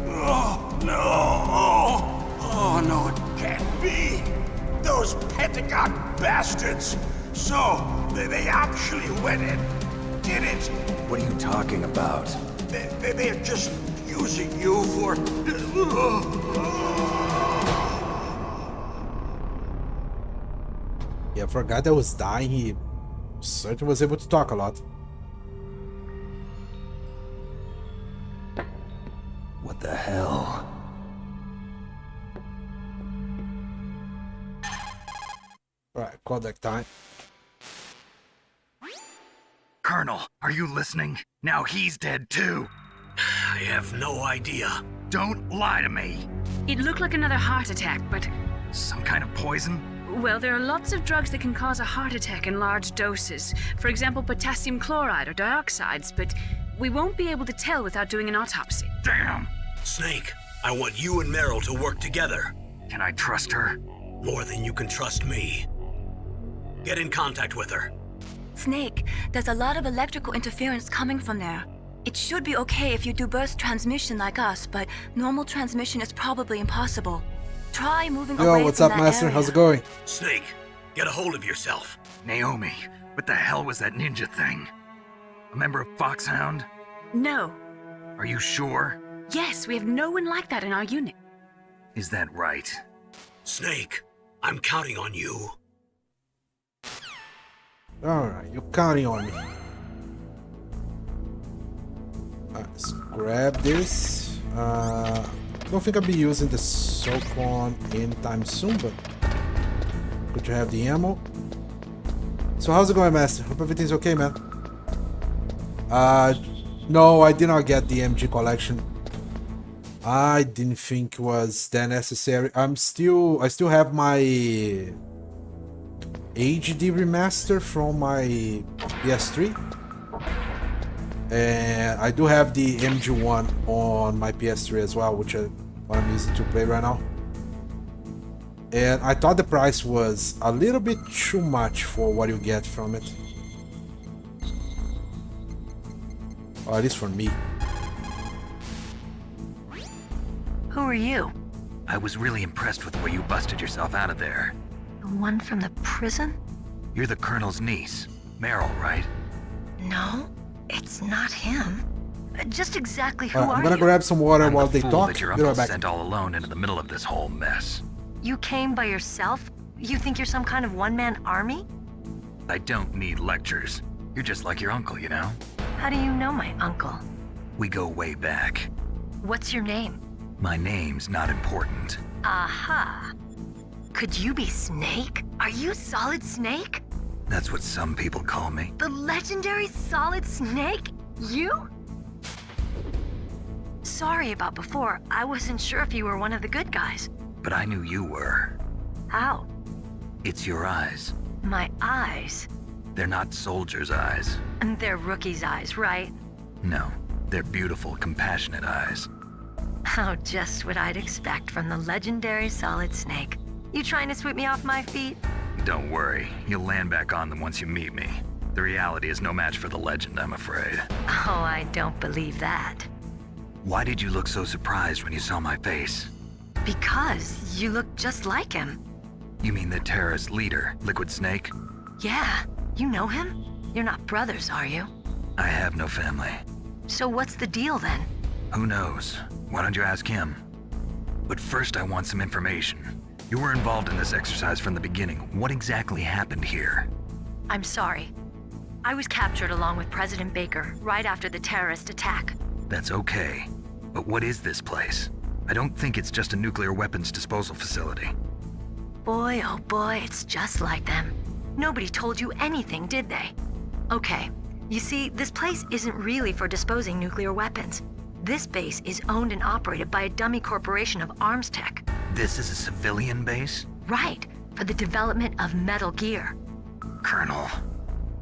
[SPEAKER 2] Oh, no. Oh, no, it can't be. Those Pentagon bastards. So, they actually went and did it.
[SPEAKER 3] What are you talking about?
[SPEAKER 2] They're just using you for...
[SPEAKER 1] Yeah, for a guy that was dying, he certainly was able to talk a lot.
[SPEAKER 3] What the hell?
[SPEAKER 1] Alright, codec time.
[SPEAKER 3] Colonel, are you listening? Now he's dead too.
[SPEAKER 2] I have no idea.
[SPEAKER 3] Don't lie to me.
[SPEAKER 4] It looked like another heart attack, but...
[SPEAKER 3] Some kind of poison?
[SPEAKER 4] Well, there are lots of drugs that can cause a heart attack in large doses. For example, potassium chloride or dioxides, but we won't be able to tell without doing an autopsy.
[SPEAKER 3] Damn!
[SPEAKER 2] Snake, I want you and Meryl to work together.
[SPEAKER 3] Can I trust her?
[SPEAKER 2] More than you can trust me. Get in contact with her.
[SPEAKER 5] Snake, there's a lot of electrical interference coming from there. It should be okay if you do burst transmission like us, but normal transmission is probably impossible. Try moving away
[SPEAKER 1] Yo, what's
[SPEAKER 5] from
[SPEAKER 1] up,
[SPEAKER 5] that
[SPEAKER 1] Master?
[SPEAKER 5] area.
[SPEAKER 1] How's it going?
[SPEAKER 2] Snake, get a hold of yourself.
[SPEAKER 3] Naomi, what the hell was that ninja thing? A member of Foxhound?
[SPEAKER 4] No.
[SPEAKER 3] Are you sure?
[SPEAKER 4] Yes, we have no one like that in our unit.
[SPEAKER 3] Is that right?
[SPEAKER 2] Snake, I'm counting on you.
[SPEAKER 1] Alright, you're counting on me. Let's grab this. Don't think I'll be using the SOCON anytime soon, but good to have the ammo. So how's it going, Master? Hope everything's okay, man. No, I did not get the MG collection. I didn't think it was that necessary. I still have my HD remaster from my PS3. And I do have the MG1 on my PS3 as well, which is what I'm using to play right now. And I thought the price was a little bit too much for what you get from it. Or at least for me.
[SPEAKER 11] Who are you?
[SPEAKER 3] I was really impressed with the way you busted yourself out of there.
[SPEAKER 11] The one from the prison?
[SPEAKER 3] You're the Colonel's niece, Meryl, right?
[SPEAKER 11] No, it's not him. Just exactly who are
[SPEAKER 1] I'm gonna
[SPEAKER 11] you?
[SPEAKER 1] grab some water while they
[SPEAKER 3] fool
[SPEAKER 1] talk.
[SPEAKER 3] that your
[SPEAKER 1] Be right
[SPEAKER 3] uncle
[SPEAKER 1] back.
[SPEAKER 3] sent all alone into the middle of this whole mess.
[SPEAKER 11] You came by yourself? You think you're some kind of one-man army?
[SPEAKER 3] I don't need lectures. You're just like your uncle, you know?
[SPEAKER 11] How do you know my uncle?
[SPEAKER 3] We go way back.
[SPEAKER 11] What's your name?
[SPEAKER 3] My name's not important.
[SPEAKER 11] Aha. Could you be Snake? Are you Solid Snake?
[SPEAKER 3] That's what some people call me.
[SPEAKER 11] The legendary Solid Snake? You? Sorry about before. I wasn't sure if you were one of the good guys.
[SPEAKER 3] But I knew you were.
[SPEAKER 11] How?
[SPEAKER 3] It's your eyes.
[SPEAKER 11] My eyes.
[SPEAKER 3] They're not soldiers' eyes.
[SPEAKER 11] And they're rookies' eyes, right?
[SPEAKER 3] No, they're beautiful, compassionate eyes.
[SPEAKER 11] Oh, just what I'd expect from the legendary Solid Snake. You trying to sweep me off my feet?
[SPEAKER 3] Don't worry, you'll land back on them once you meet me. The reality is no match for the legend, I'm afraid.
[SPEAKER 11] Oh, I don't believe that.
[SPEAKER 3] Why did you look so surprised when you saw my face?
[SPEAKER 11] Because you look just like him.
[SPEAKER 3] You mean the terrorist leader, Liquid Snake?
[SPEAKER 11] Yeah, you know him? You're not brothers, are you?
[SPEAKER 3] I have no family.
[SPEAKER 11] So what's the deal then?
[SPEAKER 3] Who knows? Why don't you ask him? But first I want some information. You were involved in this exercise from the beginning. What exactly happened here?
[SPEAKER 11] I'm sorry. I was captured along with President Baker right after the terrorist attack.
[SPEAKER 3] That's okay. But what is this place? I don't think it's just a nuclear weapons disposal facility.
[SPEAKER 11] Boy, oh boy, it's just like them. Nobody told you anything, did they? Okay, you see, this place isn't really for disposing nuclear weapons. This base is owned and operated by a dummy corporation of arms tech.
[SPEAKER 3] this is a civilian base?
[SPEAKER 11] Right, for the development of Metal Gear.
[SPEAKER 3] Colonel.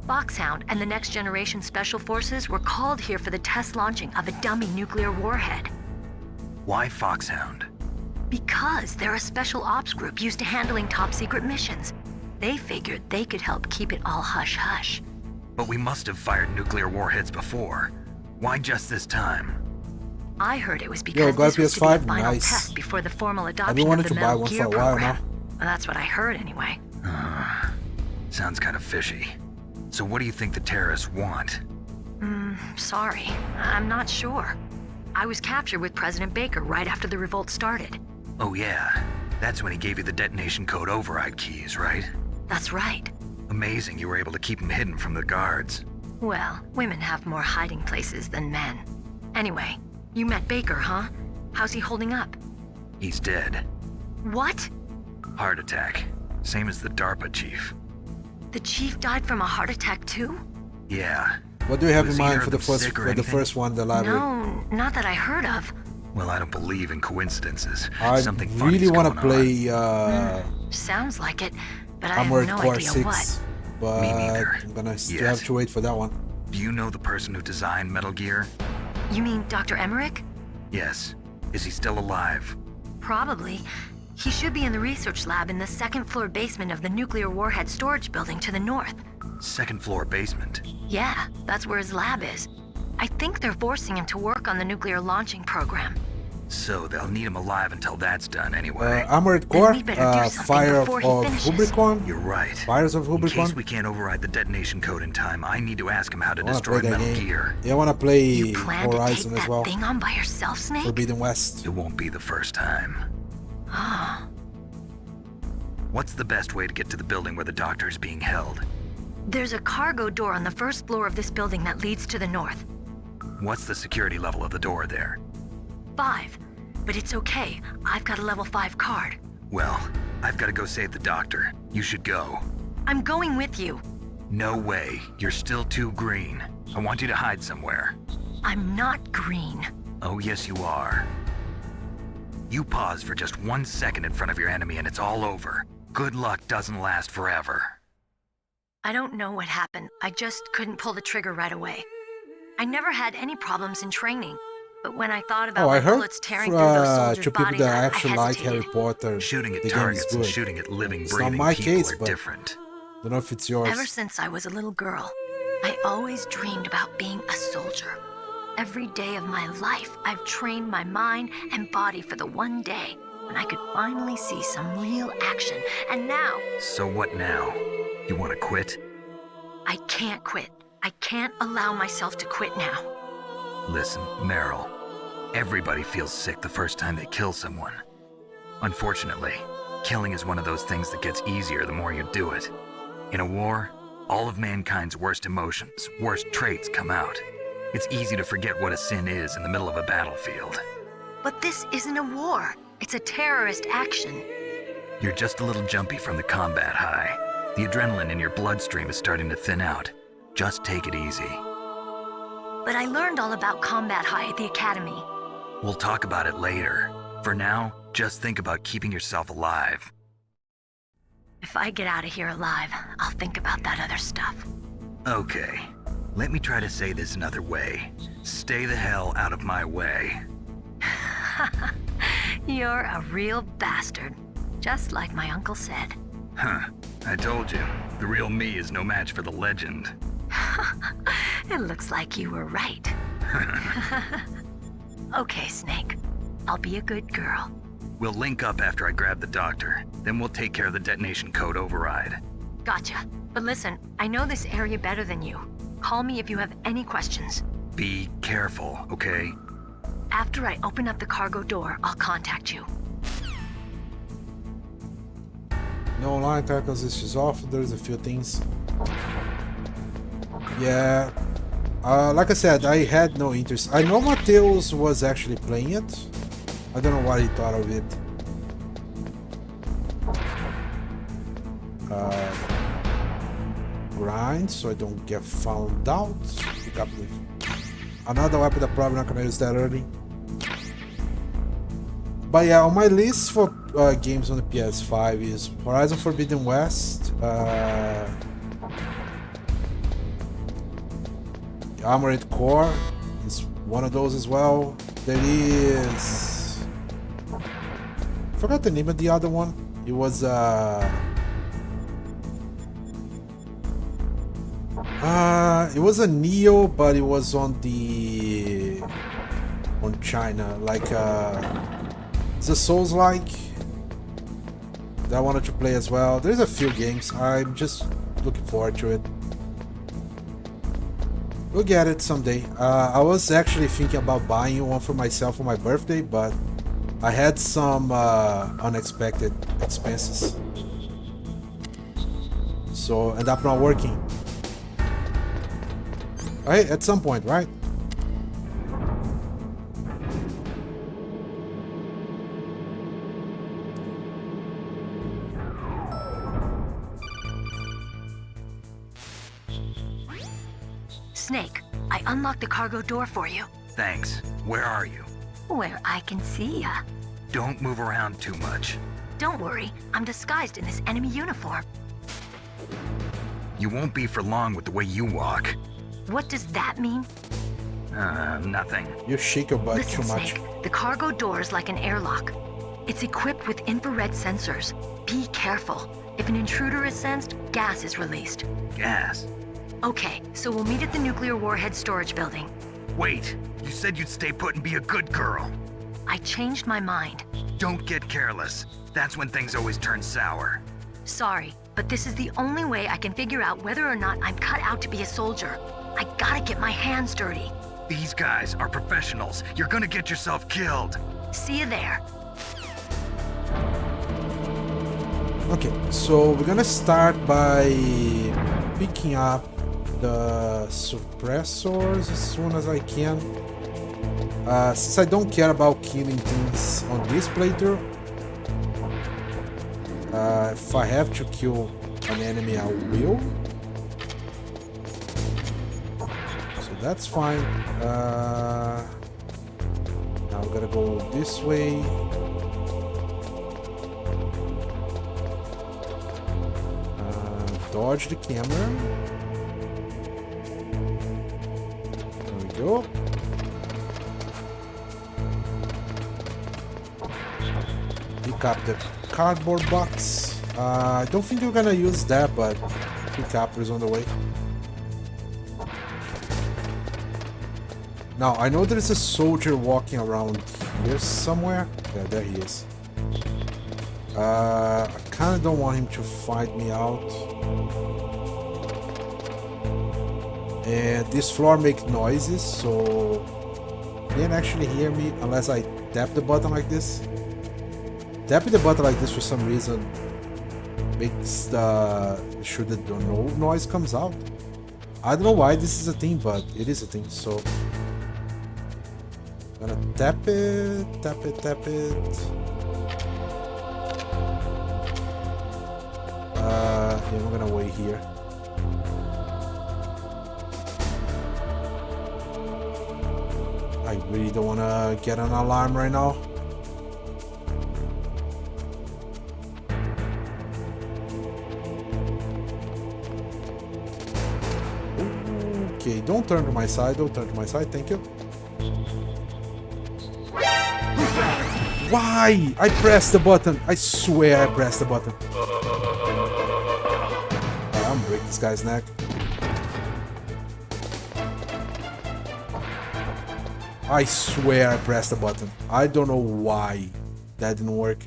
[SPEAKER 11] Foxhound and the Next Generation Special Forces were called here for the test launching of a dummy nuclear warhead.
[SPEAKER 3] Why Foxhound?
[SPEAKER 11] Because they're a special ops group used to handling top secret missions. They figured they could help keep it all hush-hush.
[SPEAKER 3] But we must have fired nuclear warheads before. Why just this time?
[SPEAKER 11] I heard it was
[SPEAKER 1] Yo,
[SPEAKER 11] because
[SPEAKER 1] got
[SPEAKER 11] this was to be a
[SPEAKER 1] PS5?
[SPEAKER 11] final
[SPEAKER 1] Nice.
[SPEAKER 11] test before the formal
[SPEAKER 1] I've been
[SPEAKER 11] adoption of
[SPEAKER 1] wanting
[SPEAKER 11] the
[SPEAKER 1] to buy
[SPEAKER 11] Metal
[SPEAKER 1] one
[SPEAKER 11] Gear
[SPEAKER 1] for a while
[SPEAKER 11] program.
[SPEAKER 1] now.
[SPEAKER 11] Well, that's what I heard anyway.
[SPEAKER 3] Sounds kind of fishy. So what do you think the terrorists want?
[SPEAKER 11] Sorry. I'm not sure. I was captured with President Baker right after the revolt started.
[SPEAKER 3] Oh yeah, that's when he gave you the detonation code override keys, right?
[SPEAKER 11] That's right.
[SPEAKER 3] Amazing you were able to keep him hidden from the guards.
[SPEAKER 11] Well, women have more hiding places than men. Anyway, you met Baker, huh? How's he holding up?
[SPEAKER 3] He's dead.
[SPEAKER 11] What?
[SPEAKER 3] Heart attack. Same as the DARPA chief.
[SPEAKER 11] The chief died from a heart attack too?
[SPEAKER 3] Yeah.
[SPEAKER 1] What do you have in
[SPEAKER 3] Was
[SPEAKER 1] mind
[SPEAKER 3] either
[SPEAKER 1] for
[SPEAKER 3] of
[SPEAKER 1] the
[SPEAKER 3] them
[SPEAKER 1] first
[SPEAKER 3] sick or
[SPEAKER 1] for the
[SPEAKER 3] anything?
[SPEAKER 1] first one, the library?
[SPEAKER 11] No, not that I heard of.
[SPEAKER 3] Well, I don't believe in coincidences.
[SPEAKER 1] I
[SPEAKER 3] Something
[SPEAKER 1] really
[SPEAKER 3] want to
[SPEAKER 1] play
[SPEAKER 11] Sounds like it, but I
[SPEAKER 1] Armored
[SPEAKER 11] have no
[SPEAKER 1] Core
[SPEAKER 11] idea
[SPEAKER 1] 6,
[SPEAKER 11] what.
[SPEAKER 1] but
[SPEAKER 3] Me neither.
[SPEAKER 1] I'm gonna still
[SPEAKER 3] Yes.
[SPEAKER 1] have to wait for that one.
[SPEAKER 3] Do you know the person who designed Metal Gear?
[SPEAKER 11] You mean Dr. Emmerich?
[SPEAKER 3] Yes. Is he still alive?
[SPEAKER 11] Probably. He should be in the research lab in the second floor basement of the nuclear warhead storage building to the north.
[SPEAKER 3] Second floor basement.
[SPEAKER 11] Yeah, that's where his lab is. I think they're forcing him to work on the nuclear launching program.
[SPEAKER 3] So they'll need him alive until that's done anyway.
[SPEAKER 1] Armored
[SPEAKER 11] Then
[SPEAKER 1] Core,
[SPEAKER 11] we better do something
[SPEAKER 1] Fire of
[SPEAKER 11] before he finishes.
[SPEAKER 1] Rubicon.
[SPEAKER 3] You're right.
[SPEAKER 1] Fires of
[SPEAKER 3] In case
[SPEAKER 1] Rubicon.
[SPEAKER 3] we can't override the detonation code in time, I need to ask him how to
[SPEAKER 1] I wanna
[SPEAKER 3] destroy
[SPEAKER 1] play that
[SPEAKER 3] Metal
[SPEAKER 1] game.
[SPEAKER 3] Gear.
[SPEAKER 1] Yeah, I wanna play
[SPEAKER 11] You plan to take
[SPEAKER 1] Horizon as
[SPEAKER 11] that
[SPEAKER 1] well.
[SPEAKER 11] thing on by yourself, Snake?
[SPEAKER 1] Forbidden West.
[SPEAKER 3] It won't be the first time.
[SPEAKER 11] Ah,
[SPEAKER 3] What's the best way to get to the building where the doctor is being held?
[SPEAKER 11] there's a cargo door on the first floor of this building that leads to the north.
[SPEAKER 3] What's the security level of the door there?
[SPEAKER 11] 5. But it's okay. I've got a level 5 card.
[SPEAKER 3] Well, I've got to go save the doctor. You should go.
[SPEAKER 11] I'm going with you.
[SPEAKER 3] No way. You're still too green. I want you to hide somewhere.
[SPEAKER 11] I'm not green.
[SPEAKER 3] Oh, yes, you are. You pause for just 1 second in front of your enemy and it's all over. Good luck doesn't last forever.
[SPEAKER 11] I don't know what happened. I just couldn't pull the trigger right away. I never had any problems in training. But when I thought about
[SPEAKER 1] Oh, I
[SPEAKER 11] the
[SPEAKER 1] heard
[SPEAKER 11] bullets tearing through those soldiers'
[SPEAKER 1] to people
[SPEAKER 11] bodies,
[SPEAKER 1] that
[SPEAKER 11] I
[SPEAKER 1] actually like Harry
[SPEAKER 11] hesitated.
[SPEAKER 1] Potter,
[SPEAKER 3] Shooting at
[SPEAKER 1] the game is
[SPEAKER 3] targets and
[SPEAKER 1] good.
[SPEAKER 3] shooting at living,
[SPEAKER 1] It's not
[SPEAKER 3] breathing
[SPEAKER 1] my
[SPEAKER 3] people
[SPEAKER 1] case,
[SPEAKER 3] are
[SPEAKER 1] but
[SPEAKER 3] different.
[SPEAKER 1] don't know if it's yours.
[SPEAKER 11] Ever since I was a little girl, I always dreamed about being a soldier. Every day of my life, I've trained my mind and body for the one day when I could finally see some real action. And now,
[SPEAKER 3] So what now? You want to quit?
[SPEAKER 11] I can't quit. I can't allow myself to quit now.
[SPEAKER 3] Listen, Meryl. Everybody feels sick the first time they kill someone. Unfortunately, killing is one of those things that gets easier the more you do it. In a war, all of mankind's worst emotions, worst traits come out. It's easy to forget what a sin is in the middle of a battlefield.
[SPEAKER 11] But this isn't a war. It's a terrorist action.
[SPEAKER 3] You're just a little jumpy from the combat high. The adrenaline in your bloodstream is starting to thin out. Just take it easy.
[SPEAKER 11] But I learned all about combat high at the academy.
[SPEAKER 3] We'll talk about it later. For now, just think about keeping yourself alive.
[SPEAKER 11] If I get out of here alive, I'll think about that other stuff.
[SPEAKER 3] Okay, let me try to say this another way. Stay the hell out of my way.
[SPEAKER 11] You're a real bastard. Just like my uncle said.
[SPEAKER 3] Huh, I told you, the real me is no match for the legend.
[SPEAKER 11] It looks like you were right. Okay, Snake. I'll be a good girl.
[SPEAKER 3] We'll link up after I grab the doctor. Then we'll take care of the detonation code override.
[SPEAKER 11] Gotcha. But listen, I know this area better than you. Call me if you have any questions.
[SPEAKER 3] Be careful, okay?
[SPEAKER 11] After I open up the cargo door, I'll contact you.
[SPEAKER 1] No online tackles issues off. There's a few things. Yeah. Like I said, I had no interest. I know Mateus was actually playing it. I don't know what he thought of it. Grind, so I don't get found out. Pick up another weapon that probably not gonna use that early. But yeah, on my list for games on the PS5 is Horizon Forbidden West, Armored Core is one of those as well. There is... I forgot the name of the other one. It was it was a Neo, but it was on China, like it's a Souls-like that I wanted to play as well. There's a few games. I'm just looking forward to it. We'll get it someday. I was actually thinking about buying one for myself for my birthday, but I had some unexpected expenses, so ended up not working. Right, at some point, right?
[SPEAKER 11] Snake, I unlocked the cargo door for you.
[SPEAKER 3] Thanks. Where are you?
[SPEAKER 11] Where I can see ya.
[SPEAKER 3] Don't move around too much.
[SPEAKER 11] Don't worry, I'm disguised in this enemy uniform.
[SPEAKER 3] You won't be for long with the way you walk.
[SPEAKER 11] What does that mean?
[SPEAKER 3] Nothing.
[SPEAKER 1] You shake your butt
[SPEAKER 11] Listen,
[SPEAKER 1] too much.
[SPEAKER 11] Snake, the cargo door is like an airlock. It's equipped with infrared sensors. Be careful. If an intruder is sensed, gas is released.
[SPEAKER 3] Gas?
[SPEAKER 11] Okay, so we'll meet at the nuclear warhead storage building.
[SPEAKER 3] Wait, you said you'd stay put and be a good girl.
[SPEAKER 11] I changed my mind.
[SPEAKER 3] Don't get careless. That's when things always turn sour.
[SPEAKER 11] Sorry, but this is the only way I can figure out whether or not I'm cut out to be a soldier. I gotta get my hands dirty.
[SPEAKER 3] These guys are professionals. You're gonna get yourself killed.
[SPEAKER 11] See you there.
[SPEAKER 1] Okay, so we're gonna start by picking up the suppressors as soon as I can. Since I don't care about killing things on this playthrough, if I have to kill an enemy, I will. So that's fine. Now I'm gonna go this way. Dodge the camera. There we go. Pick up the cardboard box. I don't think we're gonna use that, but pickup is on the way. Now I know there's a soldier walking around here somewhere. Yeah, there he is. I kinda don't want him to find me out. And this floor makes noises, so he can't actually hear me unless I tap the button like this. Tapping the button like this for some reason makes sure that no noise comes out. I don't know why this is a thing, but it is a thing, so I'm gonna tap it, tap it, tap it. Yeah, I'm gonna wait here. I really don't wanna get an alarm right now. Okay, don't turn to my side, don't turn to my side, thank you. Why? I pressed the button. I swear I pressed the button. I'm gonna break this guy's neck. I swear I pressed the button. I don't know why that didn't work.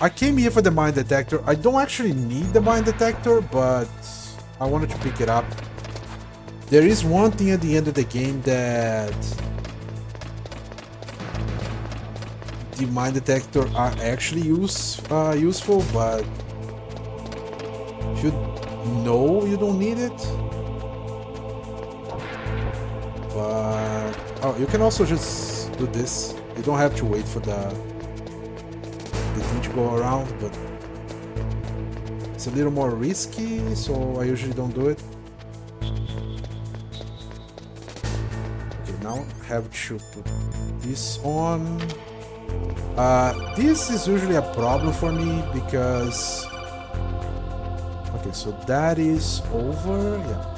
[SPEAKER 1] I came here for the mine detector. I don't actually need the mine detector, but I wanted to pick it up. There is one thing at the end of the game that the mine detector are actually useful, but if you know you don't need it. But oh, you can also just do this. You don't have to wait for the thing to go around, but it's a little more risky, so I usually don't do it. now I have to put this on. This is usually a problem for me because... Okay, so that is over, yeah.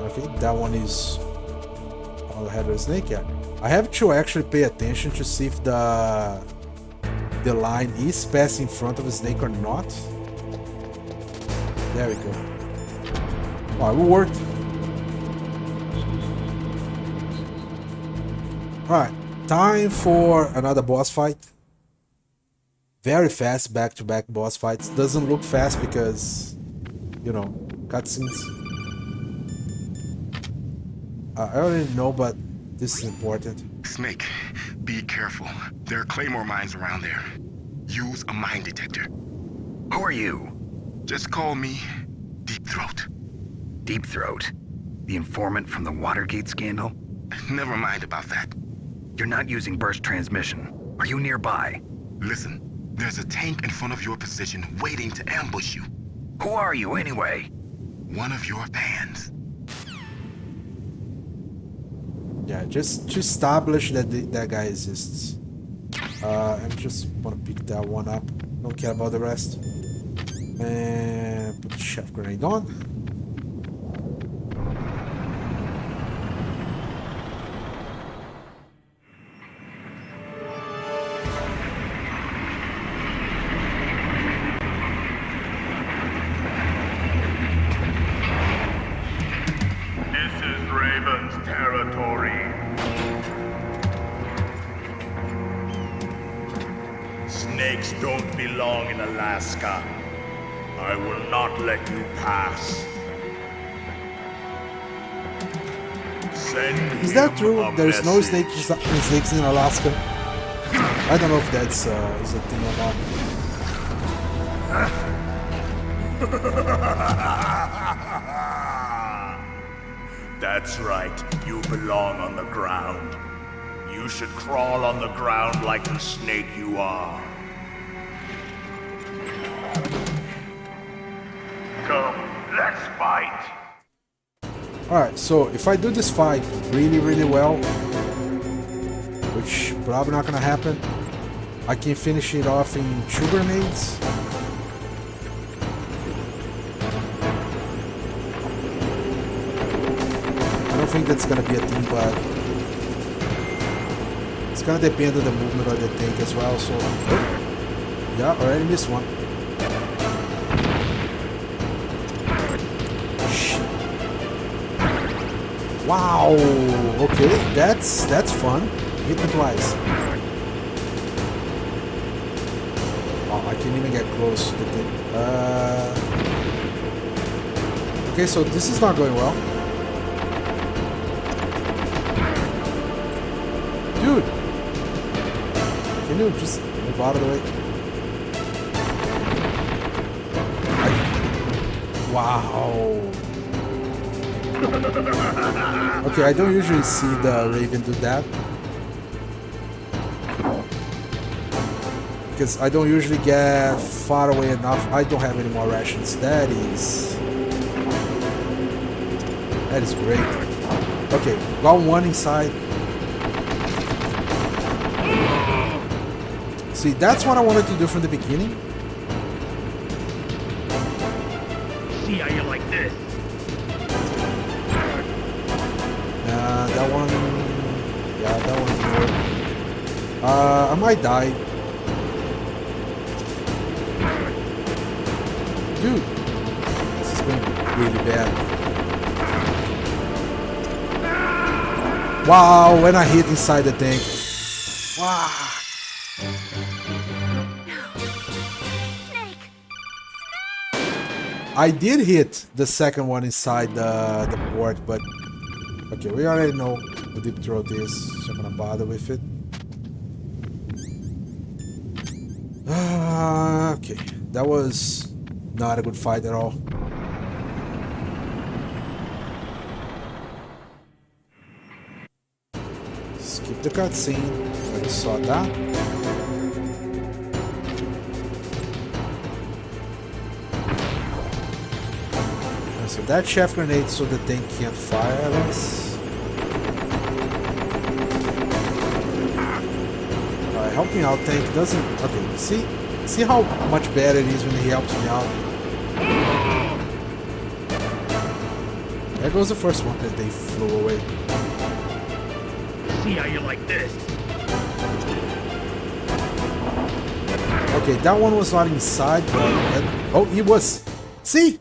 [SPEAKER 1] Okay, that one is all ahead of the snake, yeah. I have to actually pay attention to see if the line is passing in front of the snake or not. There we go. Oh, it worked. Alright, time for another boss fight. Very fast back-to-back boss fights. Doesn't look fast because, you know, cutscenes. I already know, but this is important.
[SPEAKER 9] Snake, be careful. There are claymore mines around there. Use a mine detector.
[SPEAKER 3] Who are you?
[SPEAKER 9] Just call me Deep Throat.
[SPEAKER 3] Deep Throat? The informant from the Watergate scandal?
[SPEAKER 9] Never mind about that.
[SPEAKER 3] You're not using burst transmission. Are you nearby?
[SPEAKER 9] Listen, there's a tank in front of your position waiting to ambush you.
[SPEAKER 3] Who are you anyway?
[SPEAKER 9] One of your fans.
[SPEAKER 1] Yeah, just to establish that that guy exists. I just want to pick that one up. Don't care about the rest. And put the chef grenade on.
[SPEAKER 13] This is Raven's territory. Snakes don't belong in Alaska. I will not let you pass. Send
[SPEAKER 1] Is that
[SPEAKER 13] him
[SPEAKER 1] true?
[SPEAKER 13] a
[SPEAKER 1] There's no
[SPEAKER 13] message.
[SPEAKER 1] snakes in Alaska. I don't know if that's is a thing or not.
[SPEAKER 13] That's right. You belong on the ground. You should crawl on the ground like the snake you are. Come, let's fight.
[SPEAKER 1] Alright, so if I do this fight really well, which probably not gonna happen, I can finish it off in 2 grenades. I don't think that's gonna be a thing, but it's gonna depend on the movement of the tank as well, so... Yeah, already missed one. Wow, okay, that's fun. Hit me twice. Oh, I can't even get close to the thing. Okay, so this is not going well. Dude! Can you just move out of the way? Wow! Okay, I don't usually see the Raven do that. Because I don't usually get far away enough. I don't have any more rations. That is great. Okay, got one inside. See, that's what I wanted to do from the beginning.
[SPEAKER 13] See how you like this.
[SPEAKER 1] That one... Yeah, that one didn't work. I might die. Dude, this is going really bad. Wow, when I hit inside the tank. Wow. I did hit the second one inside the port, but okay, we already know what Deep Throat is, so I'm not gonna bother with it. Okay, that was not a good fight at all. Skip the cutscene. I just saw that. So that chaff grenade so the tank can't fire at us. Alright, help me out, tank. Doesn't... Okay, see how much better it is when he helps me out? There goes the first one that they flew away.
[SPEAKER 13] See how you like this?
[SPEAKER 1] Okay, that one was not inside, but... oh, he was. See?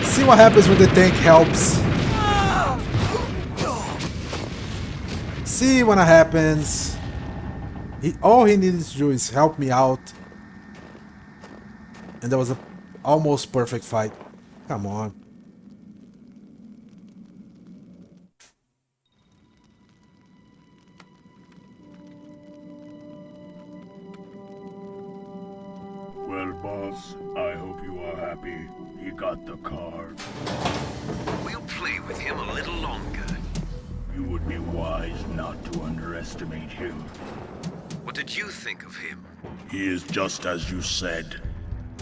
[SPEAKER 1] See what happens when the tank helps. See what happens. All he needed to do is help me out. And that was a almost perfect fight. Come on.
[SPEAKER 13] Well, boss, I hope you are happy. He got the card.
[SPEAKER 6] We'll play with him a little longer.
[SPEAKER 13] You would be wise not to underestimate him.
[SPEAKER 6] What did you think of him?
[SPEAKER 13] He is just as you said.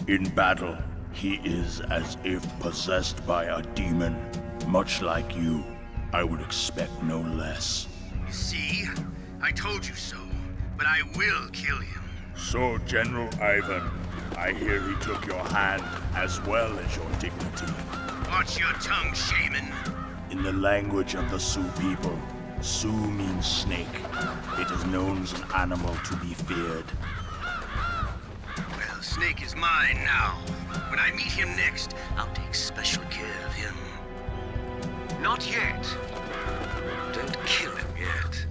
[SPEAKER 13] In battle, he is as if possessed by a demon. Much like you, I would expect no less.
[SPEAKER 12] See? I told you so, but I will kill him.
[SPEAKER 13] So, General Ivan, I hear he took your hand as well as your dignity.
[SPEAKER 12] Watch your tongue, shaman.
[SPEAKER 13] In the language of the Sioux people, Sioux means snake. It is known as an animal to be feared.
[SPEAKER 12] Well, Snake is mine now. When I meet him next, I'll take special care of him.
[SPEAKER 6] Not yet. Don't kill him yet.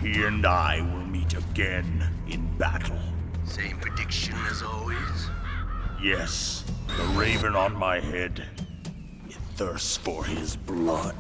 [SPEAKER 13] He and I will meet again in battle.
[SPEAKER 12] Same prediction as always?
[SPEAKER 13] Yes, the raven on my head. It thirsts for his blood.